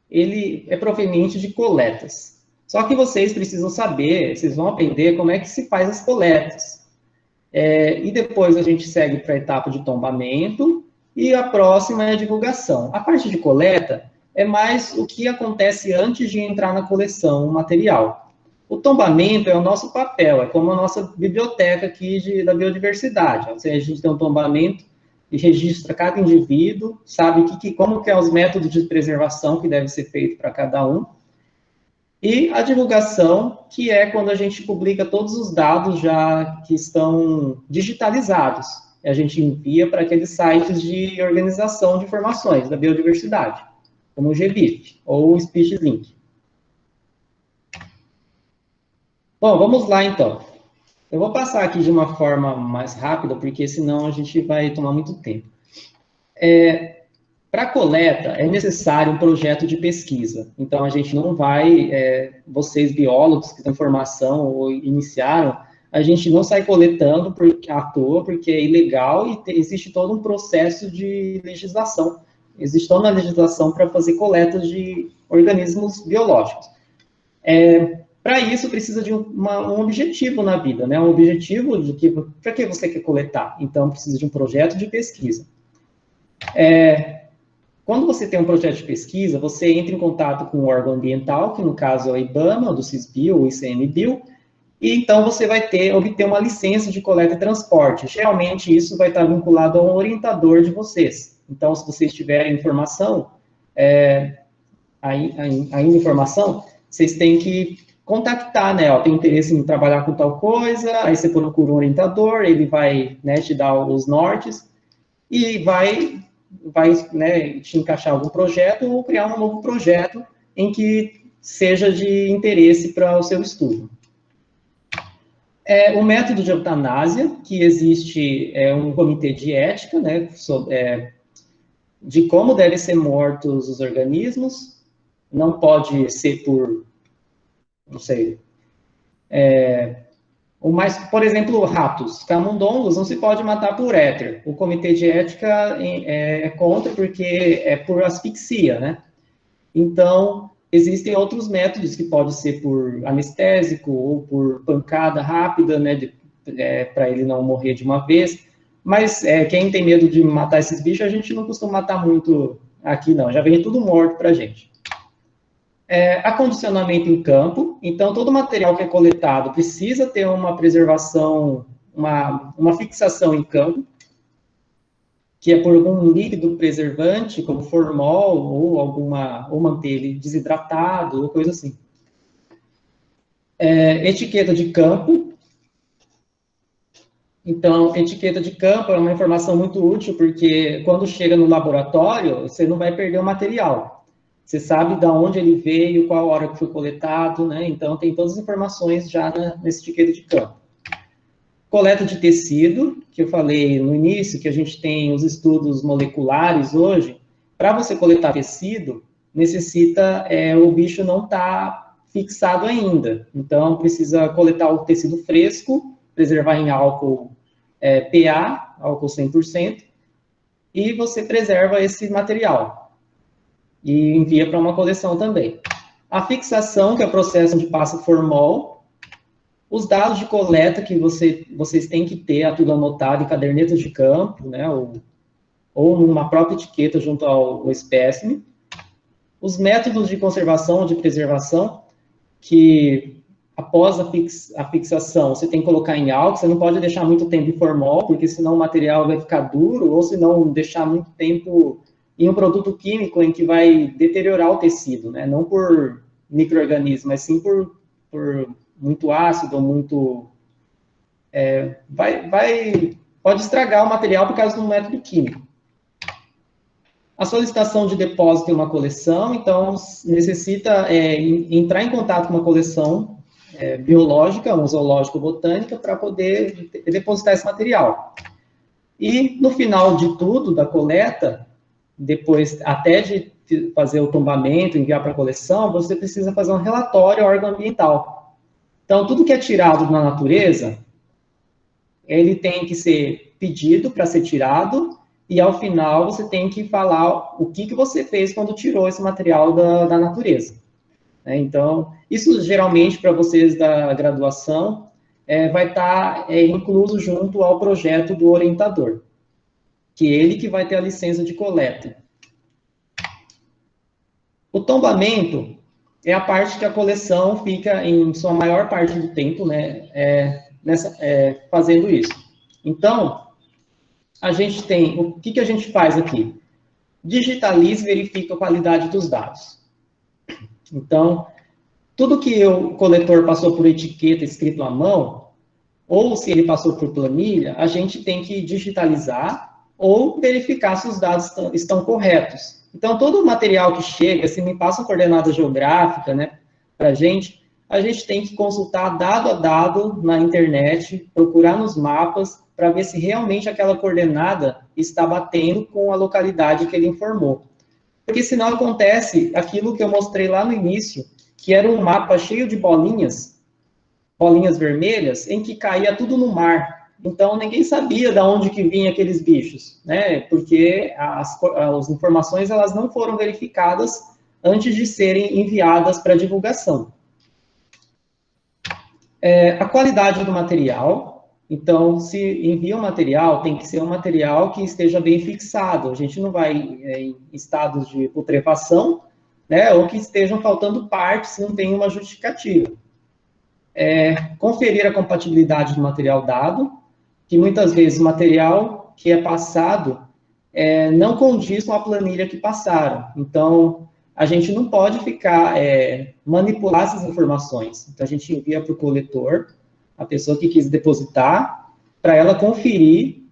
ele é proveniente de coletas. Só que vocês precisam saber, vocês vão aprender como é que se faz as coletas. E depois a gente segue para a etapa de tombamento, e a próxima é a divulgação. A parte de coleta é mais o que acontece antes de entrar na coleção, o material. O tombamento é o nosso papel, é como a nossa biblioteca aqui da biodiversidade. A gente tem um tombamento e registra cada indivíduo, sabe como que é os métodos de preservação que deve ser feito para cada um. E a divulgação, que é quando a gente publica todos os dados já que estão digitalizados. A gente envia para aqueles sites de organização de informações da biodiversidade, como o GBIF ou o Species.Link. Bom, vamos lá então. Eu vou passar aqui de uma forma mais rápida, porque senão a gente vai tomar muito tempo. Para coleta, é necessário um projeto de pesquisa. Então, a gente não vai, vocês biólogos que têm formação ou iniciaram, a gente não sai coletando à toa, porque é ilegal e existe todo um processo de legislação. Existe toda uma legislação para fazer coletas de organismos biológicos. Para isso, precisa de um objetivo na vida, né? Um objetivo de que, para que você quer coletar? Então, precisa de um projeto de pesquisa. Quando você tem um projeto de pesquisa, você entra em contato com o órgão ambiental, que no caso é o IBAMA, o do CISBio, o ICMBio, e então você vai obter uma licença de coleta e transporte. Geralmente, isso vai estar vinculado a um orientador de vocês. Então, se vocês tiverem informação, ainda informação, vocês têm que contactar, né? Tem interesse em trabalhar com tal coisa, aí você procura um orientador, ele vai, né, te dar os nortes, e vai né, te encaixar algum projeto ou criar um novo projeto em que seja de interesse para o seu estudo. O método de eutanásia, que existe um comitê de ética, né, de como devem ser mortos os organismos, não pode ser por, não sei, por exemplo, ratos, camundongos, não se pode matar por éter. O comitê de ética é contra porque é por asfixia, né? Então, existem outros métodos que pode ser por anestésico ou por pancada rápida, né, para ele não morrer de uma vez. Mas quem tem medo de matar esses bichos, a gente não costuma matar muito aqui, não. Já vem tudo morto para a gente. Acondicionamento em campo. Então, todo material que é coletado precisa ter uma preservação, uma fixação em campo, que é por algum líquido preservante, como formol, ou manter ele desidratado, ou coisa assim. Etiqueta de campo. Então, etiqueta de campo é uma informação muito útil, porque quando chega no laboratório, você não vai perder o material. Você sabe de onde ele veio, qual hora que foi coletado, né? Então, tem todas as informações já nessa etiqueta de campo. Coleta de tecido, que eu falei no início, que a gente tem os estudos moleculares hoje. Para você coletar tecido, necessita, o bicho não está fixado ainda. Então, precisa coletar o tecido fresco, preservar em álcool PA, álcool 100%, e você preserva esse material. E envia para uma coleção também. A fixação, que é o processo onde passa formol. Os dados de coleta que vocês têm que ter tudo anotado em cadernetas de campo, né, ou numa própria etiqueta junto ao espécime. Os métodos de conservação ou de preservação, que após a fixação, você tem que colocar em álcool, você não pode deixar muito tempo em formol, porque senão o material vai ficar duro, ou se não deixar muito tempo em um produto químico em que vai deteriorar o tecido, né? Não por micro-organismo, mas sim por muito ácido, muito... pode estragar o material por causa do método químico. A solicitação de depósito em uma coleção, então, necessita entrar em contato com uma coleção biológica, um zoológico botânica, para poder depositar esse material. E, no final de tudo, da coleta, depois, até de fazer o tombamento, enviar para a coleção, você precisa fazer um relatório ao órgão ambiental. Então, tudo que é tirado na natureza, ele tem que ser pedido para ser tirado, e ao final você tem que falar o que você fez quando tirou esse material da natureza. Então, isso geralmente para vocês da graduação vai estar incluso junto ao projeto do orientador, que é ele que vai ter a licença de coleta. O tombamento é a parte que a coleção fica em sua maior parte do tempo, né, fazendo isso. Então, a gente tem, o que a gente faz aqui? Digitaliza e verifica a qualidade dos dados. Então, tudo que o coletor passou por etiqueta escrito à mão, ou se ele passou por planilha, a gente tem que digitalizar ou verificar se os dados estão corretos. Então, todo o material que chega, se me passa uma coordenada geográfica, né, para a gente tem que consultar dado a dado na internet, procurar nos mapas, para ver se realmente aquela coordenada está batendo com a localidade que ele informou. Porque senão acontece aquilo que eu mostrei lá no início, que era um mapa cheio de bolinhas vermelhas, em que caía tudo no mar. Então, ninguém sabia de onde que vinham aqueles bichos, né? Porque as informações elas não foram verificadas antes de serem enviadas para divulgação. A qualidade do material. Então, se envia um material, tem que ser um material que esteja bem fixado. A gente não vai em estados de putrefação, né? Ou que estejam faltando partes, se não tem uma justificativa. Conferir a compatibilidade do material dado, que muitas vezes o material que é passado não condiz com a planilha que passaram. Então, a gente não pode ficar manipular essas informações. Então, a gente envia para o coletor, a pessoa que quis depositar, para ela conferir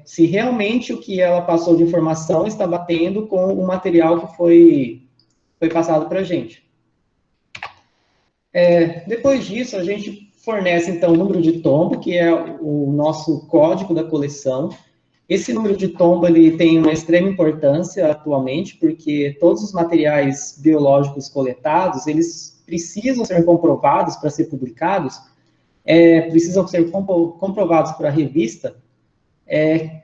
se realmente o que ela passou de informação está batendo com o material que foi passado para a gente. Depois disso, a gente fornece, então, o número de tombo, que é o nosso código da coleção. Esse número de tombo, ele tem uma extrema importância atualmente, porque todos os materiais biológicos coletados, eles precisam ser comprovados para ser publicados, precisam ser comprovados para a revista,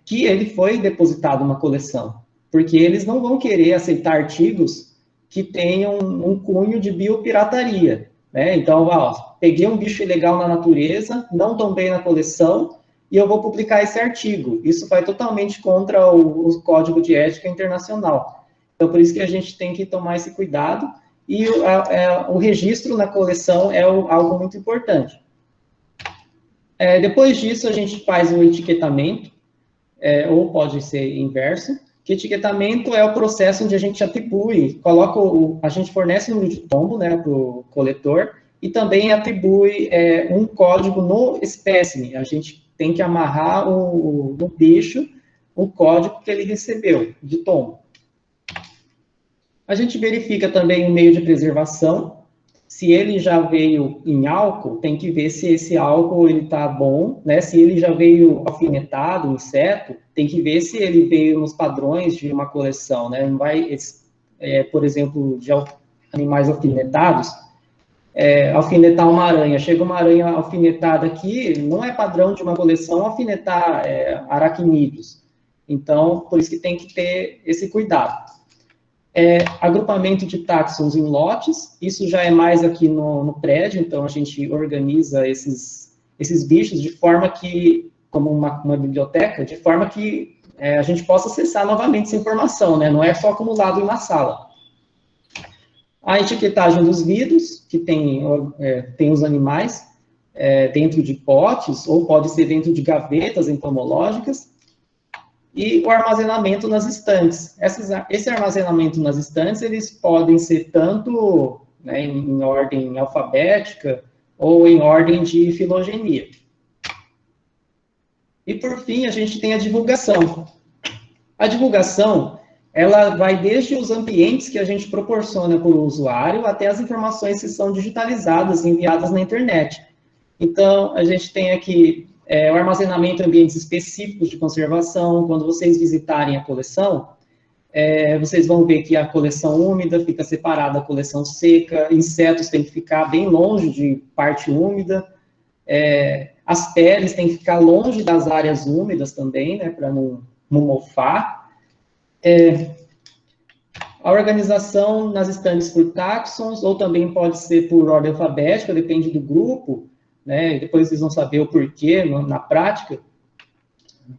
que ele foi depositado numa coleção, porque eles não vão querer aceitar artigos que tenham um cunho de biopirataria, né? Então, peguei um bicho ilegal na natureza, não tombei na coleção, e eu vou publicar esse artigo. Isso vai totalmente contra o Código de Ética Internacional. Então, por isso que a gente tem que tomar esse cuidado, e o registro na coleção é algo muito importante. Depois disso, a gente faz o etiquetamento, ou pode ser inverso, que etiquetamento é o processo onde a gente atribui, a gente fornece o número de tombo, né, para o coletor, e também atribui um código no espécime. A gente tem que amarrar no bicho o código que ele recebeu de tombo. A gente verifica também o meio de preservação. Se ele já veio em álcool, tem que ver se esse álcool está bom, né? Se ele já veio alfinetado, inseto, tem que ver se ele veio nos padrões de uma coleção, né? Não vai, por exemplo, de animais alfinetados, alfinetar uma aranha. Chega uma aranha alfinetada aqui, não é padrão de uma coleção alfinetar aracnídeos. Então, por isso que tem que ter esse cuidado. Agrupamento de táxons em lotes, isso já é mais aqui no prédio, então a gente organiza esses bichos de forma que, como uma biblioteca, de forma que a gente possa acessar novamente essa informação, né? Não é só acumulado em uma sala. A etiquetagem dos vidros, que tem os animais dentro de potes, ou pode ser dentro de gavetas entomológicas, e o armazenamento nas estantes. Esse armazenamento nas estantes, eles podem ser tanto, né, em ordem alfabética ou em ordem de filogenia. E, por fim, a gente tem a divulgação. A divulgação, ela vai desde os ambientes que a gente proporciona para o usuário até as informações que são digitalizadas e enviadas na internet. Então, a gente tem aqui o armazenamento em ambientes específicos de conservação. Quando vocês visitarem a coleção, vocês vão ver que a coleção úmida fica separada da coleção seca, insetos têm que ficar bem longe de parte úmida, as peles têm que ficar longe das áreas úmidas também, né, para não mofar. A organização nas estantes por táxons, ou também pode ser por ordem alfabética, depende do grupo, né? Depois vocês vão saber o porquê na prática,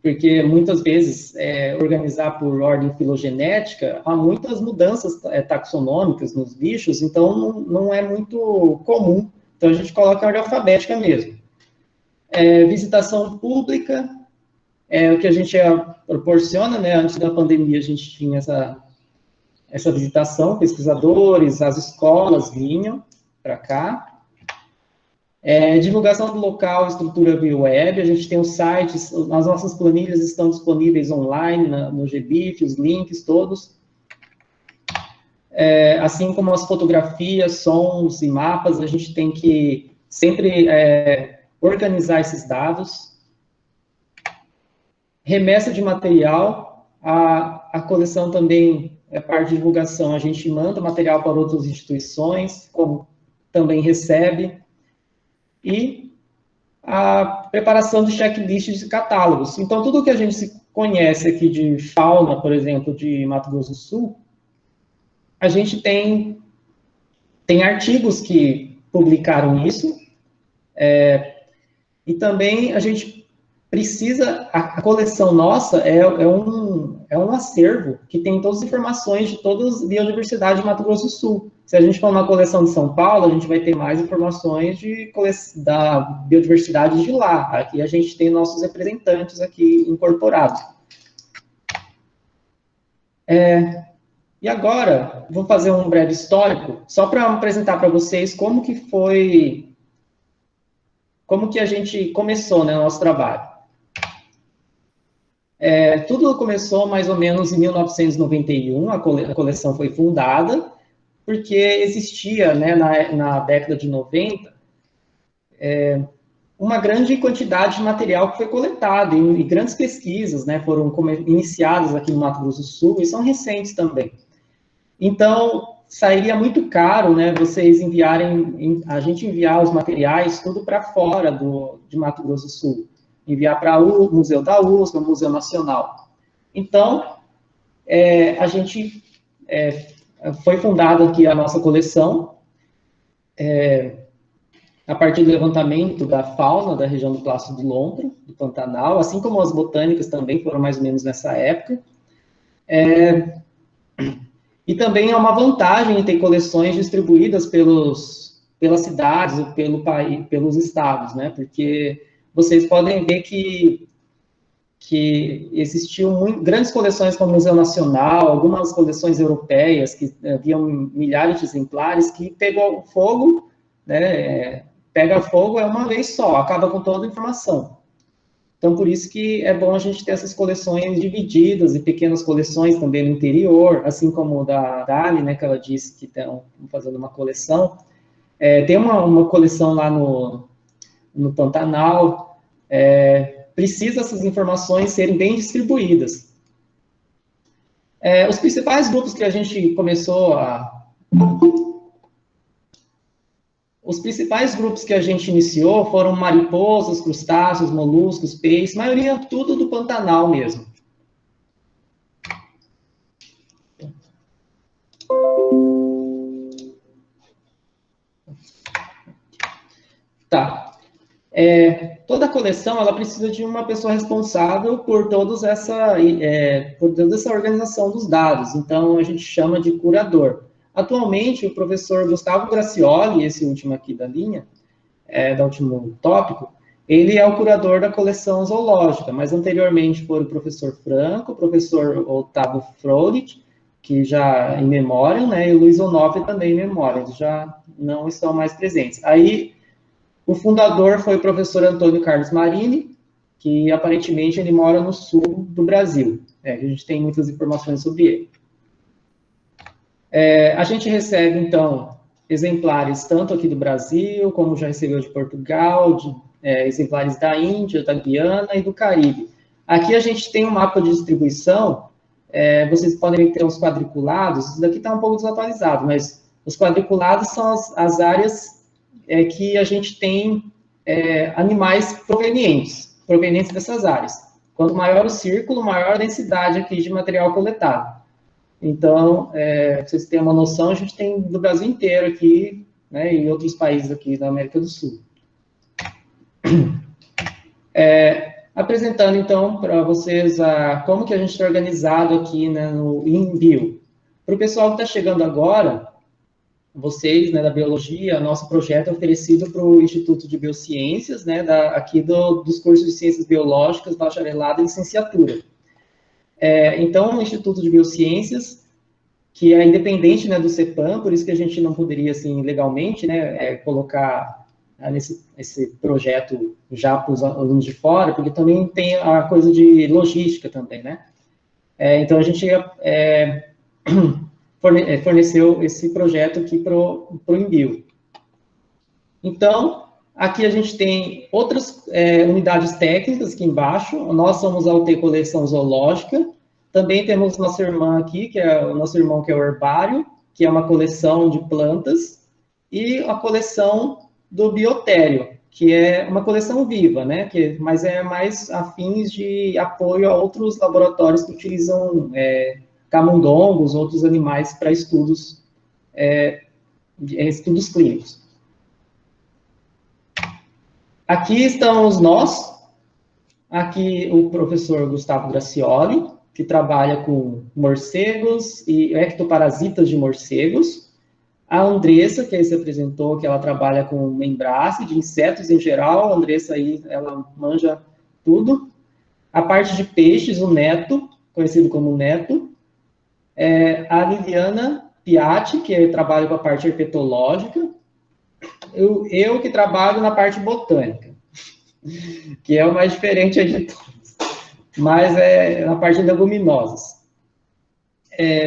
porque muitas vezes organizar por ordem filogenética, há muitas mudanças taxonômicas nos bichos, então não é muito comum. Então a gente coloca a ordem alfabética mesmo. Visitação pública, o que a gente proporciona, né? Antes da pandemia a gente tinha essa visitação, pesquisadores, as escolas vinham para cá. Divulgação do local, estrutura via web, a gente tem os sites, as nossas planilhas estão disponíveis online, no GBIF, os links todos, assim como as fotografias, sons e mapas, a gente tem que sempre organizar esses dados. remessa de material, a coleção também é parte de divulgação, a gente manda material para outras instituições, como também recebe, e a preparação de checklists e catálogos. Então, tudo que a gente conhece aqui de fauna, por exemplo, de Mato Grosso do Sul, a gente tem artigos que publicaram isso, e também a gente precisa, a coleção nossa é um acervo que tem todas as informações de todas as biodiversidades de Mato Grosso do Sul. Se a gente for uma coleção de São Paulo, a gente vai ter mais informações da biodiversidade de lá. Aqui a gente tem nossos representantes aqui incorporados. E agora, vou fazer um breve histórico, só para apresentar para vocês como que a gente começou, né, o nosso trabalho. Tudo começou mais ou menos em 1991, a coleção foi fundada, porque existia, né, na década de 90, uma grande quantidade de material que foi coletado, e grandes pesquisas, né, foram iniciadas aqui no Mato Grosso do Sul, e são recentes também. Então, sairia muito caro, né, vocês a gente enviar os materiais tudo para fora de Mato Grosso do Sul, enviar para o Museu da USP, o Museu Nacional. Então, a gente foi fundada aqui a nossa coleção, a partir do levantamento da fauna da região do Palácio do Lontra, do Pantanal, assim como as botânicas também foram mais ou menos nessa época. E também é uma vantagem em ter coleções distribuídas pelas cidades, pelo país, pelos estados, né? Porque vocês podem ver que existiam grandes coleções como o Museu Nacional, algumas coleções europeias, que haviam milhares de exemplares, que pegou fogo, né? Pega fogo uma vez só, acaba com toda a informação. Então, por isso que é bom a gente ter essas coleções divididas, e pequenas coleções também no interior, assim como da Ali, né, que ela disse que estão fazendo uma coleção. Tem uma coleção lá no Pantanal, precisa essas informações serem bem distribuídas. Os principais grupos que a gente começou Os principais grupos que a gente iniciou foram mariposas, crustáceos, moluscos, peixes, maioria tudo do Pantanal mesmo. Tá. Toda coleção, ela precisa de uma pessoa responsável por toda essa organização dos dados. Então, a gente chama de curador. Atualmente, o professor Gustavo Gracioli, esse último aqui da linha, do último tópico, ele é o curador da coleção zoológica, mas anteriormente foi o professor Franco, o professor Otávio Frolich, que já em memória, né, e o Luiz Onofre também em memória, eles já não estão mais presentes. Aí, o fundador foi o professor Antônio Carlos Marini, que aparentemente ele mora no sul do Brasil. A gente tem muitas informações sobre ele. A gente recebe, então, exemplares tanto aqui do Brasil, como já recebeu de Portugal, exemplares da Índia, da Guiana e do Caribe. Aqui a gente tem um mapa de distribuição, vocês podem ter uns quadriculados, isso daqui está um pouco desatualizado, mas os quadriculados são as áreas que a gente tem animais provenientes dessas áreas. Quanto maior o círculo, maior a densidade aqui de material coletado. Então, pra vocês terem uma noção, a gente tem do Brasil inteiro aqui, né, e outros países aqui da América do Sul. Apresentando, então, para vocês como que a gente está organizado aqui, né, no InBio. Para o pessoal que está chegando agora, vocês, né, da biologia, nosso projeto é oferecido para o Instituto de Biociências, né, aqui dos cursos de Ciências Biológicas, bacharelado e licenciatura. Então, o Instituto de Biociências, que é independente, né, do CEPAM, por isso que a gente não poderia, assim, legalmente, né, colocar esse projeto já para os alunos de fora, porque também tem a coisa de logística também, né? Então, a gente forneceu esse projeto aqui para o InBio. Então, Aqui a gente tem outras unidades técnicas aqui embaixo. Nós somos a UT Coleção Zoológica. Também temos nossa irmã aqui, que é o nosso irmão, que é o Herbário, que é uma coleção de plantas, e a coleção do Biotério, que é uma coleção viva, né? Mas é mais a fins de apoio a outros laboratórios que utilizam camundongos, outros animais para estudos clínicos. Aqui estamos nós, aqui o professor Gustavo Gracioli, que trabalha com morcegos e ectoparasitas de morcegos. A Andressa, que aí se apresentou, que ela trabalha com membrácea, de insetos em geral. A Andressa aí, ela manja tudo. A parte de peixes, o Neto, conhecido como Neto. A Liliana Piatti, que trabalha com a parte herpetológica. Eu que trabalho na parte botânica, que é o mais diferente aí de todos, mas é na parte de leguminosas.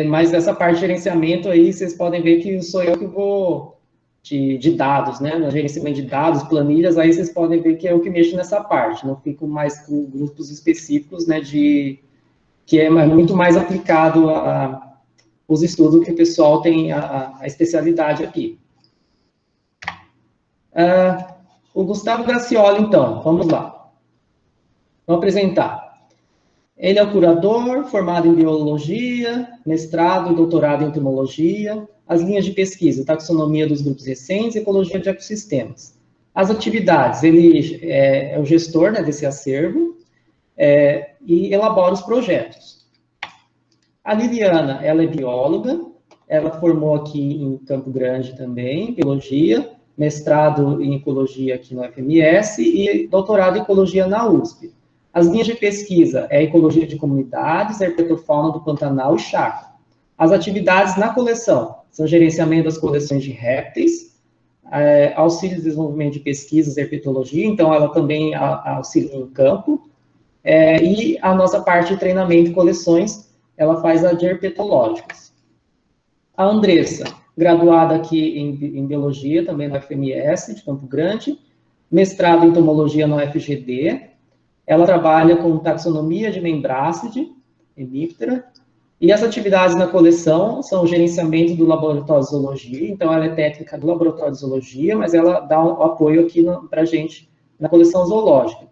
Mas essa parte de gerenciamento aí, vocês podem ver que sou eu que vou de dados, né? No gerenciamento de dados, planilhas, aí vocês podem ver que é eu que mexo nessa parte, não fico mais com grupos específicos, né? Que é muito mais aplicado os estudos que o pessoal tem a especialidade aqui. O Gustavo Gracioli, então, vamos lá. Vou apresentar. Ele é o curador, formado em biologia, mestrado e doutorado em entomologia, as linhas de pesquisa, taxonomia dos grupos recentes e ecologia de ecossistemas. As atividades, ele é o gestor, né, desse acervo e elabora os projetos. A Liliana, ela é bióloga, ela formou aqui em Campo Grande também, biologia, mestrado em ecologia aqui no FMS e doutorado em ecologia na USP. As linhas de pesquisa é ecologia de comunidades, herpetofauna do Pantanal e chácara. As atividades na coleção são gerenciamento das coleções de répteis, auxílio de desenvolvimento de pesquisas, herpetologia, então ela também auxilia em campo, e a nossa parte de treinamento e coleções, ela faz a de herpetológicas. A Andressa, graduada aqui em biologia, também no FMS, de Campo Grande, mestrado em entomologia no FGD, ela trabalha com taxonomia de membrácide, hemíptera, e as atividades na coleção são o gerenciamento do laboratório de zoologia, então ela é técnica do laboratório de zoologia, mas ela dá o apoio aqui para a gente na coleção zoológica.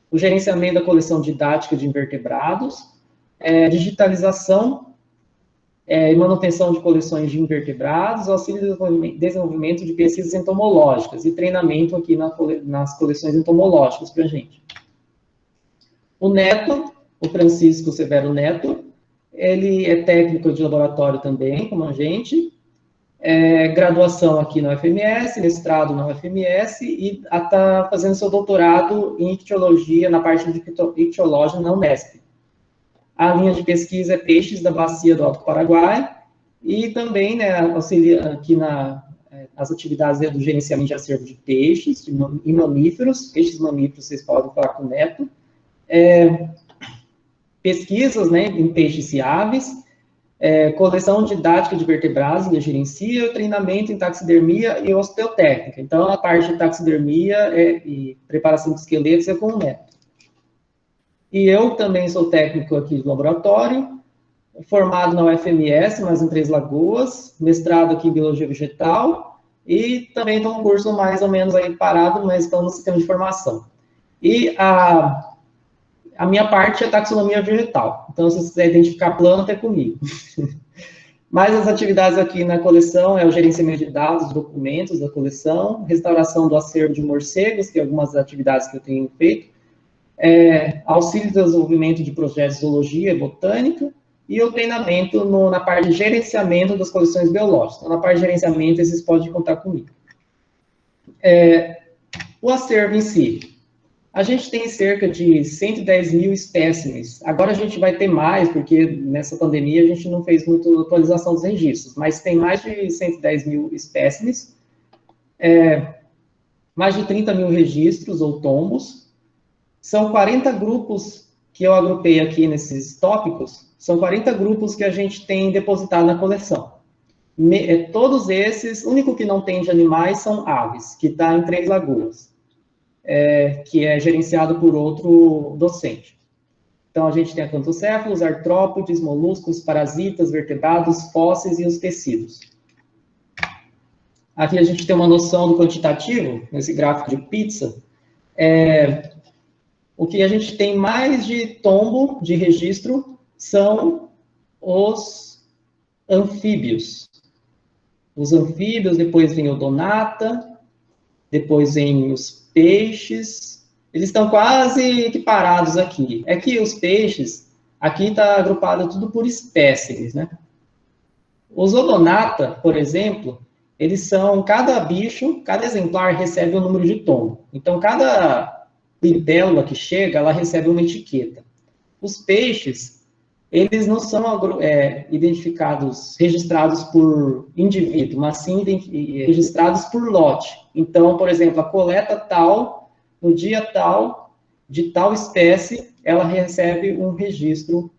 O gerenciamento da coleção didática de invertebrados, digitalização e manutenção de coleções de invertebrados, auxílio de desenvolvimento de pesquisas entomológicas e treinamento aqui nas coleções entomológicas para a gente. O Neto, o Francisco Severo Neto, ele é técnico de laboratório também, como a gente, graduação aqui na UFMS, mestrado na UFMS, e está fazendo seu doutorado em ictiologia, na parte de ictiológica na Unesp. A linha de pesquisa é peixes da bacia do Alto Paraguai, e também, né, auxilia aqui as atividades do gerenciamento de acervo de peixes e mamíferos. Peixes e mamíferos, vocês podem falar com o Neto. Pesquisas, né, em peixes e aves, coleção didática de vertebrados, ele gerencia, o treinamento em taxidermia e osteotécnica. Então, a parte de taxidermia e preparação de esqueletos é com o Neto. E eu também sou técnico aqui de laboratório, formado na UFMS, mas em Três Lagoas, mestrado aqui em Biologia Vegetal, e também estou um curso mais ou menos aí parado, mas estou no sistema de formação. E a minha parte é taxonomia vegetal, então se você quiser identificar planta, é comigo. Mas as atividades aqui na coleção é o gerenciamento de dados, documentos da coleção, restauração do acervo de morcegos, que é algumas atividades que eu tenho feito, auxílio de desenvolvimento de projetos de zoologia e botânica, e o treinamento na parte de gerenciamento das coleções biológicas. Então, na parte de gerenciamento, vocês podem contar comigo. O acervo em si. A gente tem cerca de 110 mil espécimes. Agora a gente vai ter mais, porque nessa pandemia a gente não fez muita atualização dos registros, mas tem mais de 110 mil espécimes, mais de 30 mil registros ou tombos. São 40 grupos que eu agrupei aqui nesses tópicos, são 40 grupos que a gente tem depositado na coleção. Todos esses, o único que não tem de animais são aves, que está em Três Lagoas. que é gerenciado por outro docente. Então, a gente tem acantocéfalos, artrópodes, moluscos, parasitas, vertebrados, fósseis e os tecidos. Aqui a gente tem uma noção do quantitativo, nesse gráfico de pizza. O que a gente tem mais de tombo, de registro, são os anfíbios. Os anfíbios, depois vem o donata, depois vem os peixes. Eles estão quase equiparados aqui. É que os peixes, aqui está agrupado tudo por espécies, né? Os odonata, por exemplo, eles são, cada bicho, cada exemplar recebe um número de tombo. Então, cada libélula que chega, ela recebe uma etiqueta. Os peixes, eles não são identificados, registrados por indivíduo, mas sim registrados por lote. Então, por exemplo, a coleta tal, no dia tal, de tal espécie, ela recebe um registro,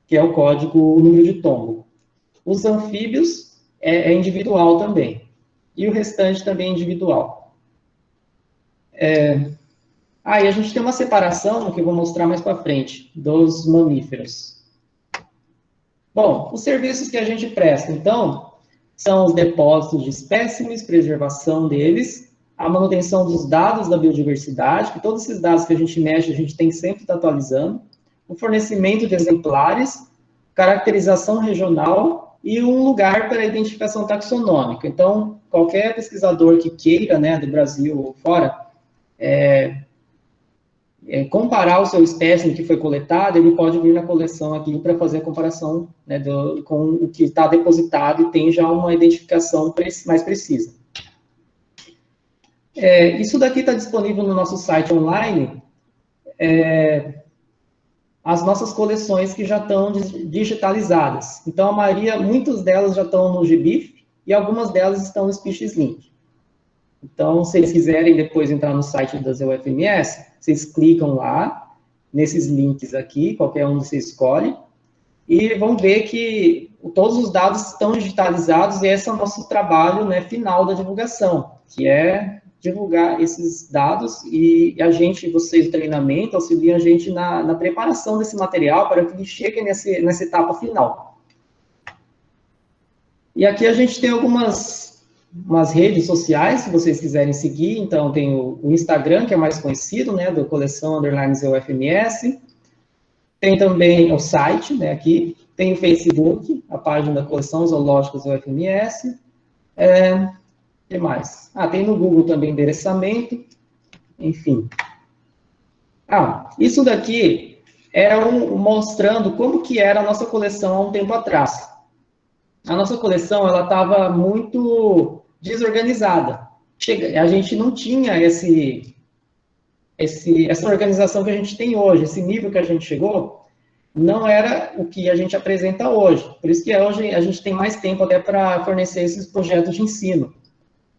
que é o código, o número de tombo. Os anfíbios é individual também. E o restante também é individual. E a gente tem uma separação, que eu vou mostrar mais para frente, dos mamíferos. Bom, os serviços que a gente presta, então, são os depósitos de espécimes, preservação deles, a manutenção dos dados da biodiversidade, que todos esses dados que a gente mexe, a gente tem que sempre estar atualizando, o fornecimento de exemplares, caracterização regional e um lugar para a identificação taxonômica. Então, qualquer pesquisador que queira, né, do Brasil ou fora, comparar o seu espécime que foi coletado, ele pode vir na coleção aqui para fazer a comparação, né, com o que está depositado e tem já uma identificação mais precisa. Isso daqui está disponível no nosso site online, as nossas coleções que já estão digitalizadas. Então, a maioria, muitas delas já estão no GBIF e algumas delas estão no Species Link. Então, se eles quiserem depois entrar no site da ZUFMS, vocês clicam lá, nesses links aqui, qualquer um você escolhe, e vão ver que todos os dados estão digitalizados, e esse é o nosso trabalho, né, final da divulgação, que é divulgar esses dados, e a gente, vocês do treinamento, auxiliam a gente na preparação desse material para que ele chegue nessa etapa final. E aqui a gente tem algumas redes sociais, se vocês quiserem seguir. Então, tem o Instagram, que é mais conhecido, né, do Coleção _ZUFMS. Tem também o site, né, aqui. Tem o Facebook, a página da Coleção Zoológica ZUFMS. O que mais? Tem no Google também endereçamento. Enfim. Isso daqui é mostrando como que era a nossa coleção há um tempo atrás. A nossa coleção, ela estava muito desorganizada. A gente não tinha essa organização que a gente tem hoje, esse nível que a gente chegou, não era o que a gente apresenta hoje. Por isso que hoje a gente tem mais tempo até para fornecer esses projetos de ensino.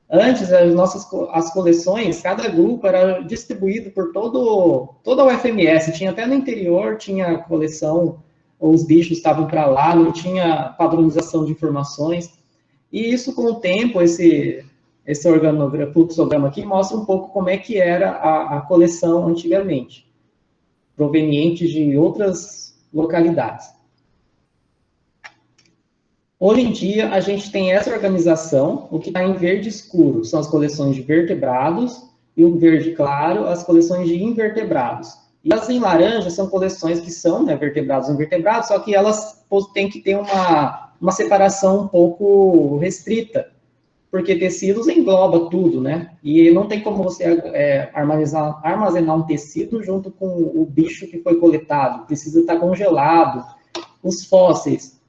Antes, as coleções, cada grupo era distribuído por toda a UFMS, tinha até no interior, tinha coleção, os bichos estavam para lá, não tinha padronização de informações. E isso, com o tempo, esse fluxograma aqui mostra um pouco como é que era a coleção antigamente, proveniente de outras localidades. Hoje em dia, a gente tem essa organização, o que está em verde escuro são as coleções de vertebrados, e o verde claro, as coleções de invertebrados. E as em laranja são coleções que são, né, vertebrados e invertebrados, só que elas têm que ter uma separação um pouco restrita, porque tecidos engloba tudo, né? E não tem como você armazenar um tecido junto com o bicho que foi coletado, precisa estar congelado. Os fósseis,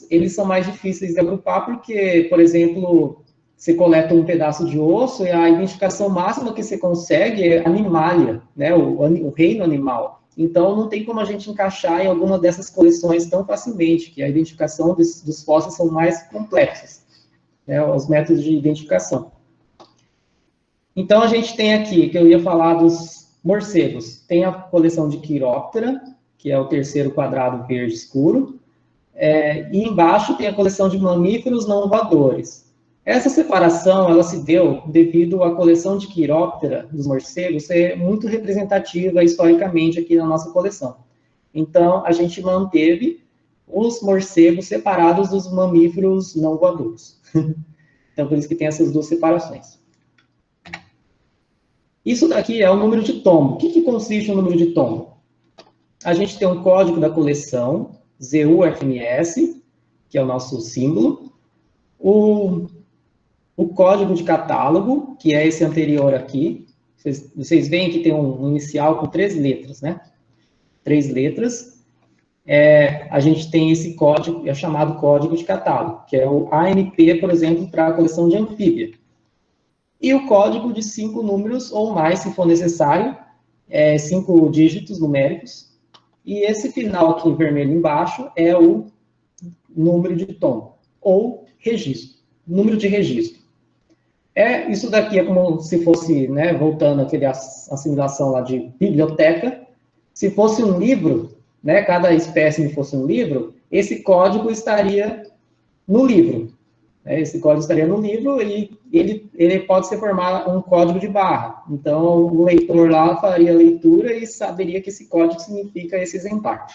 eles são mais difíceis de agrupar porque, por exemplo, você coleta um pedaço de osso e a identificação máxima que você consegue é animalia, né, o reino animal. Então, não tem como a gente encaixar em alguma dessas coleções tão facilmente, que a identificação dos fósseis são mais complexos, né, os métodos de identificação. Então, a gente tem aqui, que eu ia falar dos morcegos, tem a coleção de Chiroptera, que é o terceiro quadrado verde escuro, e embaixo tem a coleção de mamíferos não voadores. Essa separação, ela se deu devido à coleção de Quiróptera dos morcegos ser muito representativa historicamente aqui na nossa coleção. Então, a gente manteve os morcegos separados dos mamíferos não voadores. Então, por isso que tem essas duas separações. Isso daqui é o número de tombo. O que consiste o número de tombo? A gente tem um código da coleção, ZUFMS, que é o nosso símbolo. O código de catálogo, que é esse anterior aqui. Vocês veem que tem um inicial com 3 letras, né? 3 letras. A gente tem esse código, é chamado código de catálogo, que é o ANP, por exemplo, para a coleção de anfíbia. E o código de 5 números ou mais, se for necessário, 5 dígitos numéricos. E esse final aqui em vermelho embaixo é o número de tombo, ou registro, número de registro. Isso daqui é como se fosse, né, voltando àquela assimilação lá de biblioteca. Se fosse um livro, né, cada espécime fosse um livro, esse código estaria no livro. Esse código estaria no livro e ele pode se formar um código de barra. Então, o leitor lá faria a leitura e saberia que esse código significa esse exemplar.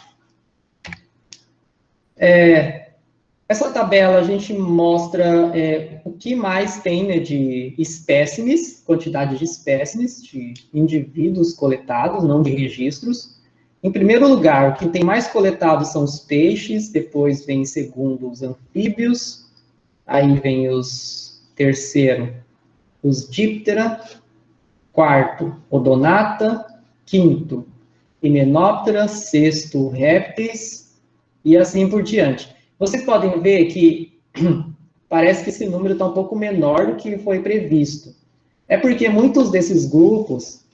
Essa tabela a gente mostra o que mais tem, né, de espécimes, quantidade de espécimes, de indivíduos coletados, não de registros. Em primeiro lugar, o que tem mais coletado são os peixes, depois vem em segundo os anfíbios, aí vem terceiro, os díptera, quarto, odonata, quinto, himenóptera, sexto, répteis, e assim por diante. Vocês podem ver que parece que esse número está um pouco menor do que foi previsto. É porque muitos desses grupos,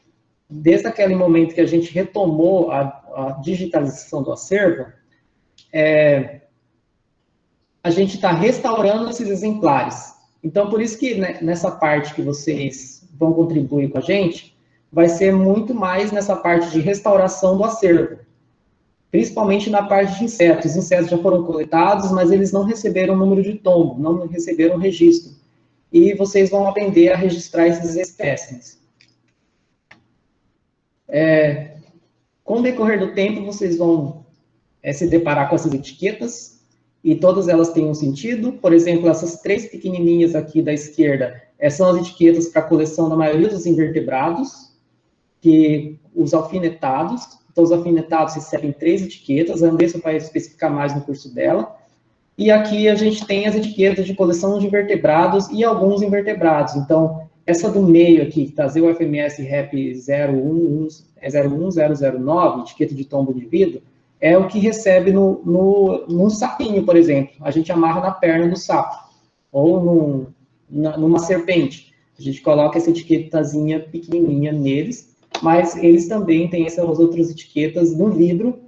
desde aquele momento que a gente retomou a digitalização do acervo, a gente está restaurando esses exemplares. Então, por isso que, né, nessa parte que vocês vão contribuir com a gente, vai ser muito mais nessa parte de restauração do acervo. Principalmente na parte de insetos. Os insetos já foram coletados, mas eles não receberam número de tombo, não receberam registro. E vocês vão aprender a registrar esses espécimes. Com o decorrer do tempo, vocês vão se deparar com essas etiquetas, e todas elas têm um sentido. Por exemplo, essas 3 pequenininhas aqui da esquerda são as etiquetas para a coleção da maioria dos invertebrados, que os alfinetados. Então, os alfinetados recebem 3 etiquetas, a Andressa vai especificar mais no curso dela. E aqui a gente tem as etiquetas de coleção de invertebrados e alguns invertebrados. Então, essa do meio aqui, que está ZUFMS REP 01009, etiqueta de tombo de vidro, é o que recebe num sapinho, por exemplo. A gente amarra na perna do sapo, ou numa serpente. A gente coloca essa etiquetazinha pequenininha neles, mas eles também têm essas outras etiquetas no vidro,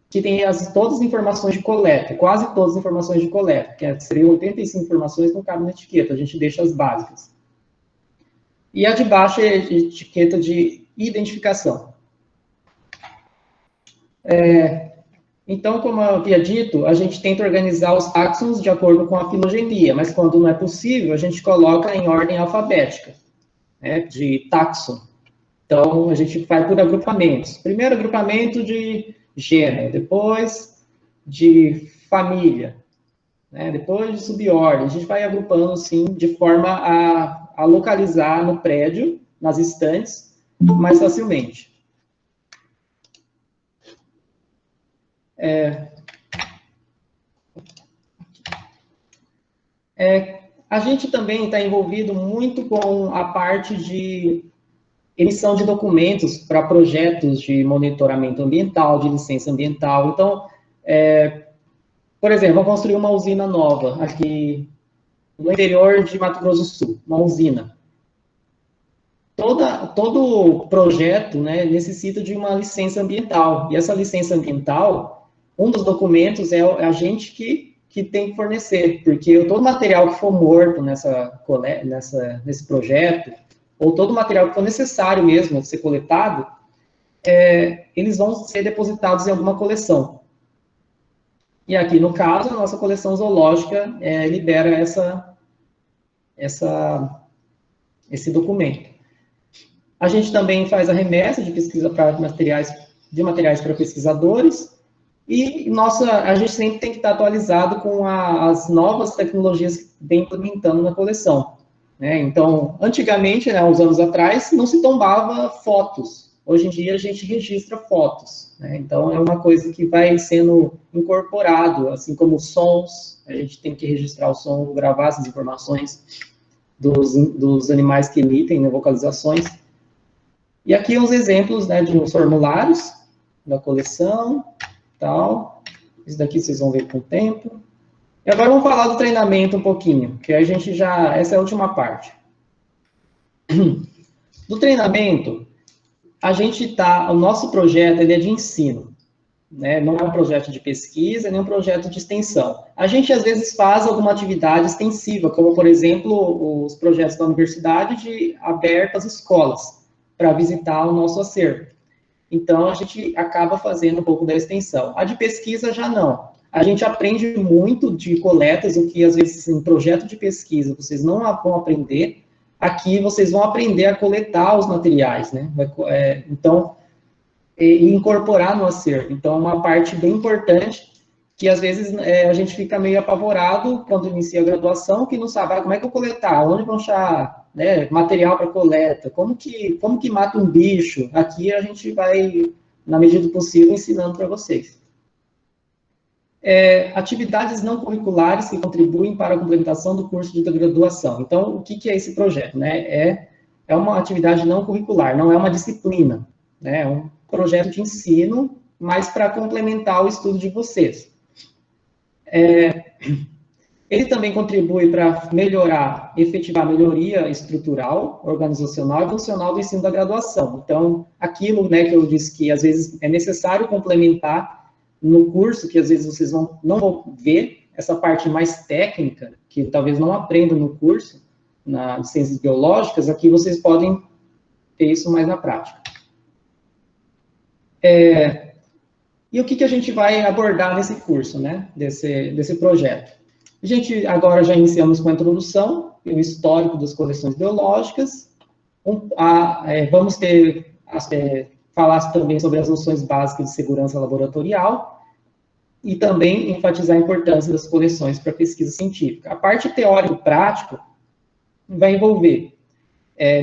que tem todas as informações de coleta, quase todas as informações de coleta, que seriam 85 informações, não cabe na etiqueta, a gente deixa as básicas. E a de baixo é a etiqueta de identificação. Então, como eu havia dito, a gente tenta organizar os táxons de acordo com a filogenia, mas quando não é possível, a gente coloca em ordem alfabética, né, de táxon. Então, a gente vai por agrupamentos. Primeiro agrupamento de gênero, depois de família, né, depois de subordem. A gente vai agrupando, assim, de forma a localizar no prédio, nas estantes, mais facilmente. A gente também está envolvido muito com a parte de emissão de documentos para projetos de monitoramento ambiental, de licença ambiental. Então, por exemplo, vamos construir uma usina nova aqui no interior de Mato Grosso do Sul, uma usina. Todo projeto, né, necessita de uma licença ambiental, e essa licença ambiental, um dos documentos é a gente que tem que fornecer, porque todo material que for morto nesse projeto, ou todo material que for necessário mesmo ser coletado, eles vão ser depositados em alguma coleção. E aqui, no caso, a nossa coleção zoológica libera esse documento. A gente também faz a remessa de pesquisa para materiais para pesquisadores, e a gente sempre tem que estar atualizado com as novas tecnologias que vem implementando na coleção, né? Então, antigamente, né, uns anos atrás, não se tombava fotos. Hoje em dia, a gente registra fotos, né? Então, é uma coisa que vai sendo incorporado, assim como sons, a gente tem que registrar o som, gravar essas informações dos animais que emitem, né, vocalizações. E aqui uns exemplos, né, de uns formulários da coleção, tal. Isso daqui vocês vão ver com o tempo. E agora vamos falar do treinamento um pouquinho, que a gente essa é a última parte. Do treinamento, o nosso projeto, ele é de ensino, né? Não é um projeto de pesquisa, nem um projeto de extensão. A gente, às vezes, faz alguma atividade extensiva, como, por exemplo, os projetos da universidade de aberto às escolas, para visitar o nosso acervo. Então, a gente acaba fazendo um pouco da extensão. A de pesquisa já não. A gente aprende muito de coletas, o que, às vezes, em projeto de pesquisa, vocês não vão aprender. Aqui, vocês vão aprender a coletar os materiais, né? Então, e incorporar no acervo. Então, é uma parte bem importante, que, às vezes, a gente fica meio apavorado quando inicia a graduação, que não sabe, como é que eu coletar? Onde vão achar, né, material para coleta? Como que mata um bicho? Aqui a gente vai, na medida do possível, ensinando para vocês. Atividades não curriculares que contribuem para a complementação do curso de graduação. Então, o que é esse projeto? Né? É uma atividade não curricular, não é uma disciplina, né? É um projeto de ensino, mas para complementar o estudo de vocês. Ele também contribui para efetivar a melhoria estrutural, organizacional e funcional do ensino da graduação. Então, aquilo, né, que eu disse que às vezes é necessário complementar no curso, que às vezes vocês não vão ver, essa parte mais técnica, que talvez não aprendam no curso, de ciências biológicas, aqui vocês podem ter isso mais na prática. E o que a gente vai abordar nesse curso, né, desse projeto? A gente agora já iniciamos com a introdução, o histórico das coleções biológicas, vamos falar também sobre as noções básicas de segurança laboratorial e também enfatizar a importância das coleções para pesquisa científica. A parte teórico-prático vai envolver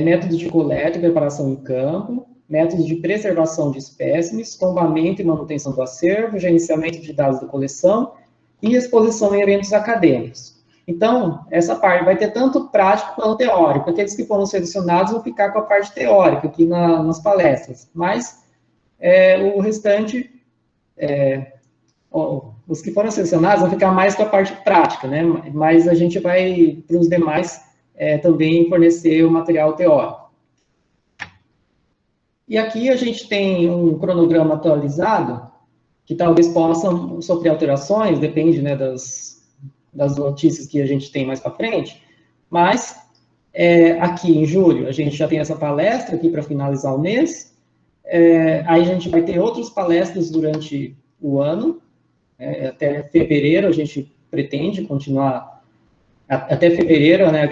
métodos de coleta e preparação em campo, métodos de preservação de espécimes, tombamento e manutenção do acervo, gerenciamento de dados da coleção e exposição em eventos acadêmicos. Então, essa parte vai ter tanto prático quanto teórico. Aqueles que foram selecionados vão ficar com a parte teórica aqui nas palestras, mas o restante, os que foram selecionados vão ficar mais com a parte prática, né? Mas a gente vai, para os demais, também fornecer o material teórico. E aqui a gente tem um cronograma atualizado, que talvez possam sofrer alterações, depende, né, das notícias que a gente tem mais para frente, mas aqui em julho a gente já tem essa palestra aqui para finalizar o mês, aí a gente vai ter outras palestras durante o ano, até fevereiro a gente pretende continuar, até fevereiro, né,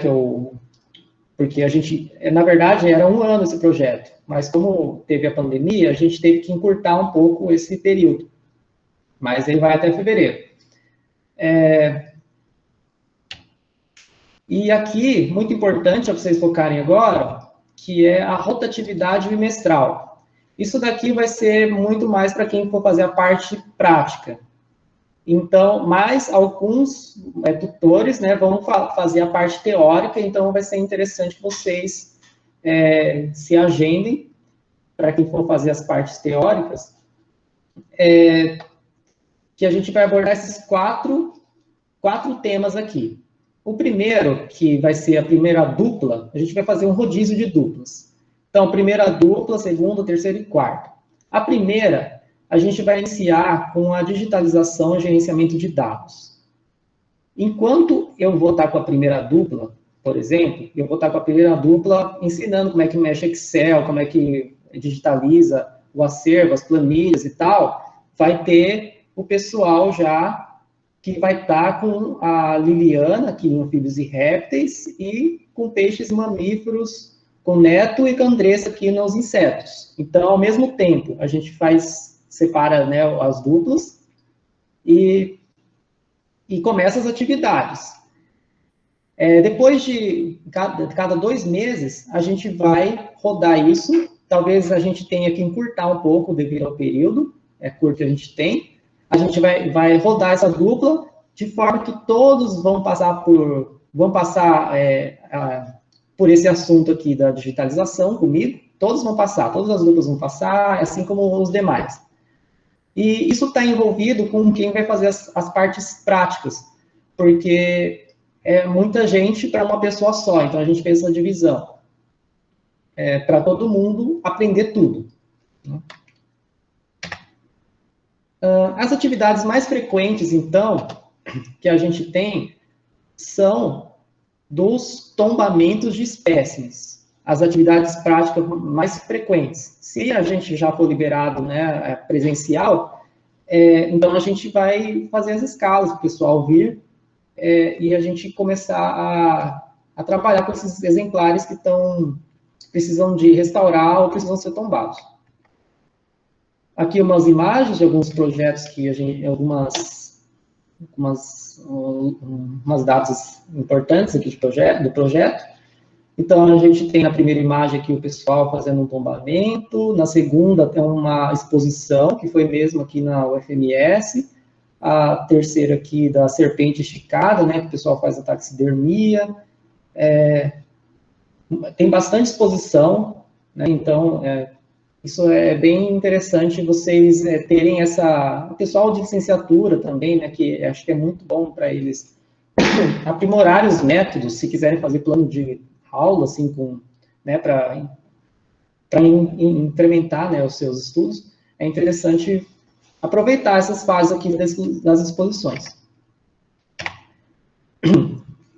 porque a gente, na verdade, era um ano esse projeto, mas como teve a pandemia, a gente teve que encurtar um pouco esse período, mas ele vai até fevereiro. E aqui, muito importante para vocês focarem agora, que é a rotatividade bimestral. Isso daqui vai ser muito mais para quem for fazer a parte prática. Então, mais alguns tutores, né, vão fazer a parte teórica, então vai ser interessante que vocês se agendem para quem for fazer as partes teóricas, que a gente vai abordar esses quatro temas aqui. O primeiro, que vai ser a primeira dupla, a gente vai fazer um rodízio de duplas. Então, primeira dupla, segunda, terceira e quarta. A primeira, a gente vai iniciar com a digitalização e gerenciamento de dados. Enquanto eu vou estar com a primeira dupla, por exemplo, eu vou estar com a primeira dupla ensinando como é que mexe Excel, como é que digitaliza o acervo, as planilhas e tal, vai ter o pessoal já que vai estar com a Liliana, aqui em Anfíbios e Répteis, e com peixes e mamíferos, com Neto e com Andressa aqui nos insetos. Então, ao mesmo tempo, a gente separa, né, as duplas e começa as atividades. Depois de cada 2 meses, a gente vai rodar isso. Talvez a gente tenha que encurtar um pouco devido ao período curto que a gente tem. A gente vai rodar essa dupla de forma que todos vão passar por esse assunto aqui da digitalização comigo. Todos vão passar, todas as duplas vão passar, assim como os demais. E isso está envolvido com quem vai fazer as partes práticas, porque é muita gente para uma pessoa só, então a gente fez essa divisão. Para todo mundo aprender tudo. As atividades mais frequentes, então, que a gente tem, são dos tombamentos de espécimes, as atividades práticas mais frequentes. Se a gente já for liberado, né, presencial, então a gente vai fazer as escalas, o pessoal vir, e a gente começar a trabalhar com esses exemplares que precisam de restaurar ou precisam ser tombados. Aqui umas imagens de alguns projetos que algumas datas importantes aqui do projeto. Então, a gente tem na primeira imagem aqui o pessoal fazendo um tombamento, na segunda tem uma exposição, que foi mesmo aqui na UFMS, a terceira aqui da serpente esticada, né, que o pessoal faz a taxidermia. Tem bastante exposição, né, então, isso é bem interessante vocês terem o pessoal de licenciatura também, né, que acho que é muito bom para eles aprimorarem os métodos, se quiserem fazer plano de aula, assim, né, para incrementar, né, os seus estudos, é interessante aproveitar essas fases aqui das exposições.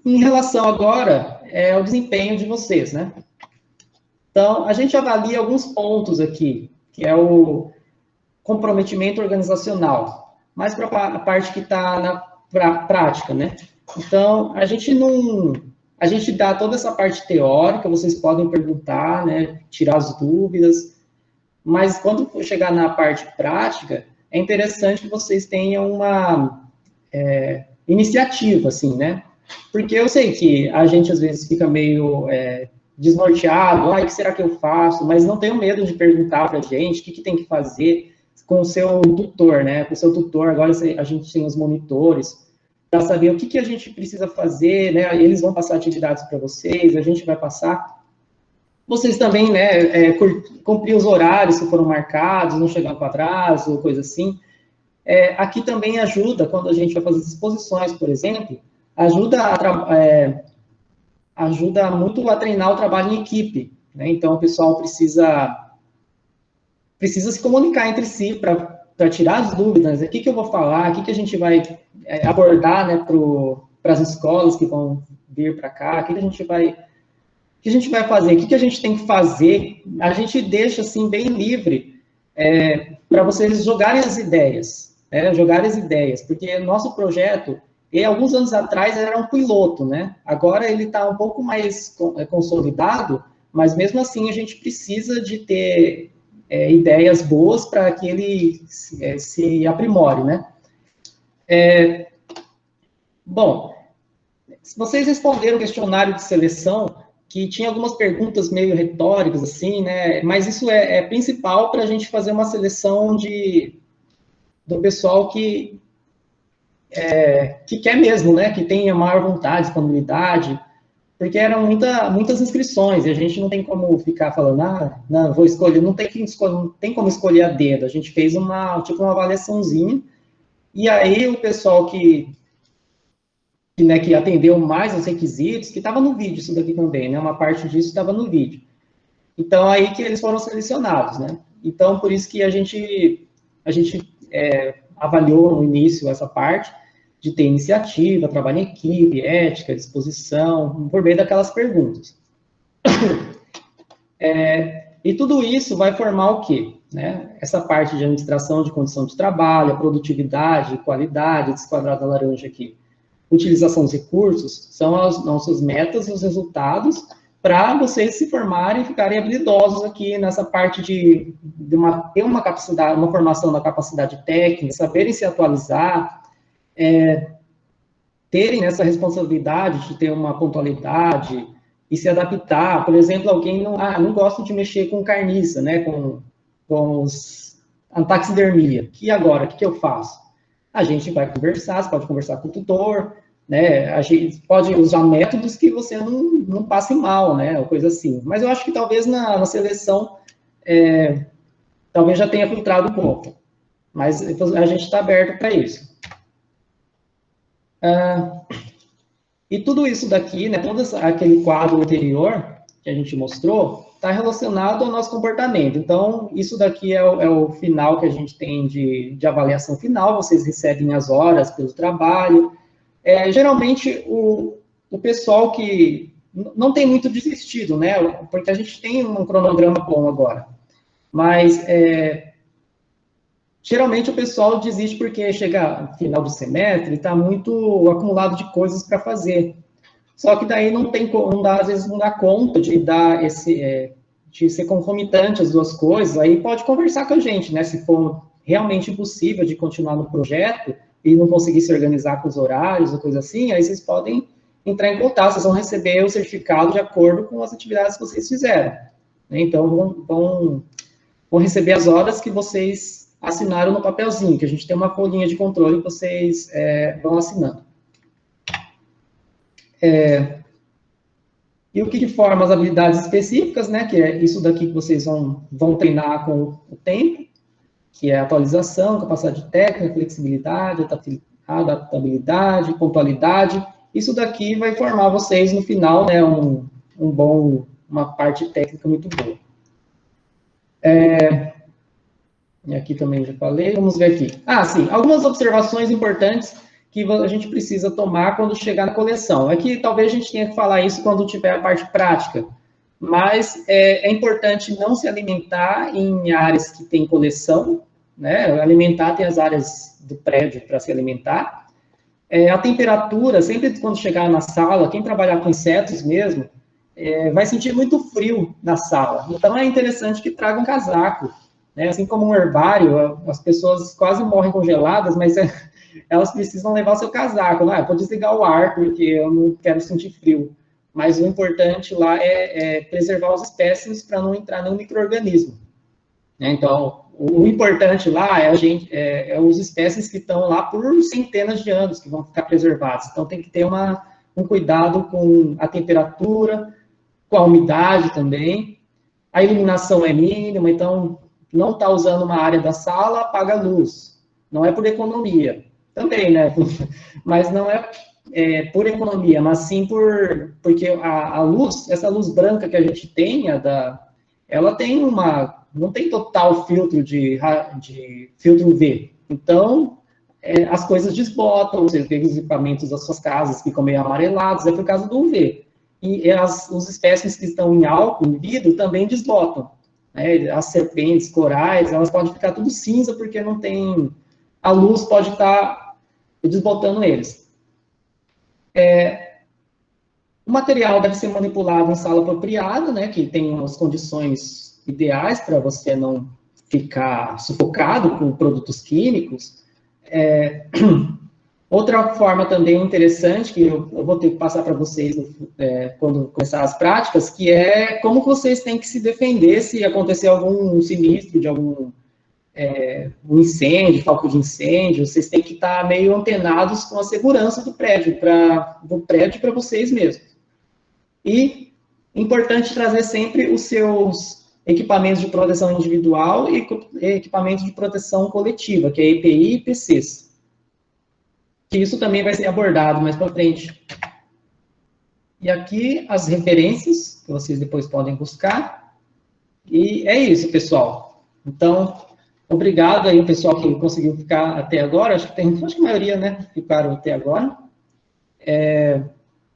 Em relação agora ao desempenho de vocês, né? Então, a gente avalia alguns pontos aqui, que é o comprometimento organizacional, mais para a parte que está na prática, né? Então, a gente dá toda essa parte teórica, vocês podem perguntar, né, tirar as dúvidas, mas quando for chegar na parte prática, é interessante que vocês tenham uma iniciativa, assim, né? Porque eu sei que a gente, às vezes, fica meio desnorteado, o que será que eu faço? Mas não tenho medo de perguntar para a gente o que tem que fazer com o seu tutor, né? Com o seu tutor, agora a gente tem os monitores, para saber o que a gente precisa fazer, né? Eles vão passar atividades para vocês, a gente vai passar. Vocês também, né, cumprir os horários que foram marcados, não chegar com atraso, coisa assim. Aqui também ajuda, quando a gente vai fazer exposições, por exemplo, ajuda muito a treinar o trabalho em equipe, né? Então, o pessoal precisa se comunicar entre si para tirar as dúvidas, o que eu vou falar, o que a gente vai abordar, né, para as escolas que vão vir para cá, o que a gente vai fazer, o que a gente tem que fazer, a gente deixa, assim, bem livre para vocês jogarem as ideias, porque nosso projeto, alguns anos atrás, era um piloto, né? Agora ele está um pouco mais consolidado, mas mesmo assim a gente precisa de ter ideias boas para que ele se aprimore, né? Bom, vocês responderam o questionário de seleção, que tinha algumas perguntas meio retóricas, assim, né? Mas isso é principal para a gente fazer uma seleção do pessoal que quer mesmo, né? Que tenha maior vontade, disponibilidade, porque eram muitas inscrições, e a gente não tem como ficar falando, não, vou escolher, não tem como escolher a dedo. A gente fez uma avaliaçãozinha, e aí o pessoal que atendeu mais os requisitos, que estava no vídeo isso daqui também, né? Uma parte disso estava no vídeo. Então, aí que eles foram selecionados, né? Então, por isso que a gente avaliou no início essa parte de ter iniciativa, trabalho em equipe, ética, disposição, por meio daquelas perguntas. E tudo isso vai formar o quê? Né? Essa parte de administração de condição de trabalho, a produtividade, qualidade, desse quadrado laranja aqui, utilização dos recursos, são as nossas metas e os resultados para vocês se formarem e ficarem habilidosos aqui nessa parte ter uma capacidade, uma formação da capacidade técnica, saberem se atualizar, terem essa responsabilidade de ter uma pontualidade e se adaptar. Por exemplo, alguém não gosta de mexer com carniça, né, com a taxidermia. E agora, o que eu faço? A gente vai conversar, você pode conversar com o tutor, né, a gente pode usar métodos que você não passe mal, né, ou coisa assim. Mas eu acho que talvez na seleção, talvez já tenha filtrado um pouco. Mas a gente está aberto para isso. E tudo isso daqui, né, todo aquele quadro anterior que a gente mostrou, está relacionado ao nosso comportamento. Então, isso daqui é o final que a gente tem de avaliação final, vocês recebem as horas pelo trabalho. Geralmente, o pessoal que não tem muito desistido, né, porque a gente tem um cronograma bom agora, mas geralmente o pessoal desiste porque chega no final do semestre e está muito acumulado de coisas para fazer. Só que daí às vezes não dá conta de dar de ser concomitante as duas coisas, aí pode conversar com a gente, né? Se for realmente impossível de continuar no projeto e não conseguir se organizar com os horários ou coisa assim, aí vocês podem entrar em contato, vocês vão receber o certificado de acordo com as atividades que vocês fizeram. Né? Então, vão receber as horas que vocês assinaram no papelzinho, que a gente tem uma folhinha de controle que vocês vão assinando. E o que forma as habilidades específicas, né, que é isso daqui que vocês vão treinar com o tempo, que é atualização, capacidade técnica, flexibilidade, adaptabilidade, pontualidade. Isso daqui vai formar vocês no final, né, uma parte técnica muito boa. E aqui também já falei, vamos ver aqui. Sim, algumas observações importantes que a gente precisa tomar quando chegar na coleção. Aqui talvez a gente tenha que falar isso quando tiver a parte prática, mas é importante não se alimentar em áreas que tem coleção, né? Alimentar tem as áreas do prédio para se alimentar. A temperatura, sempre quando chegar na sala, quem trabalhar com insetos mesmo, vai sentir muito frio na sala. Então é interessante que traga um casaco. Né? Assim como um herbário, as pessoas quase morrem congeladas, mas elas precisam levar o seu casaco. Não, eu vou desligar o ar, porque eu não quero sentir frio. Mas o importante lá é preservar os espécimes para não entrar nenhum micro-organismo. Né? Então, o importante lá é os espécies que estão lá por centenas de anos, que vão ficar preservados. Então, tem que ter um cuidado com a temperatura, com a umidade também. A iluminação é mínima, então não está usando uma área da sala, apaga a luz. Não é por economia. Também, né? Mas não é por economia, mas sim porque a luz, essa luz branca que a gente tem, ela tem não tem total filtro de filtro UV. Então, as coisas desbotam, os equipamentos das suas casas ficam meio amarelados, é por causa do UV. E os espécimes que estão em álcool, em vidro, também desbotam. Né? As serpentes, corais, elas podem ficar tudo cinza, porque não tem... A luz pode estar desbotando eles. O material deve ser manipulado em sala apropriada, né, que tem as condições ideais para você não ficar sufocado com produtos químicos. Outra forma também interessante, que eu vou ter que passar para vocês quando começar as práticas, que é como vocês têm que se defender se acontecer algum sinistro, de algum um incêndio, foco de incêndio, vocês têm que estar meio antenados com a segurança do prédio para vocês mesmos. E importante trazer sempre os seus equipamentos de proteção individual e equipamentos de proteção coletiva, que é EPI e PCs. Que isso também vai ser abordado mais para frente. E aqui as referências, que vocês depois podem buscar. E é isso, pessoal. Então, obrigado aí, o pessoal que conseguiu ficar até agora. Acho que a maioria, né, ficaram até agora.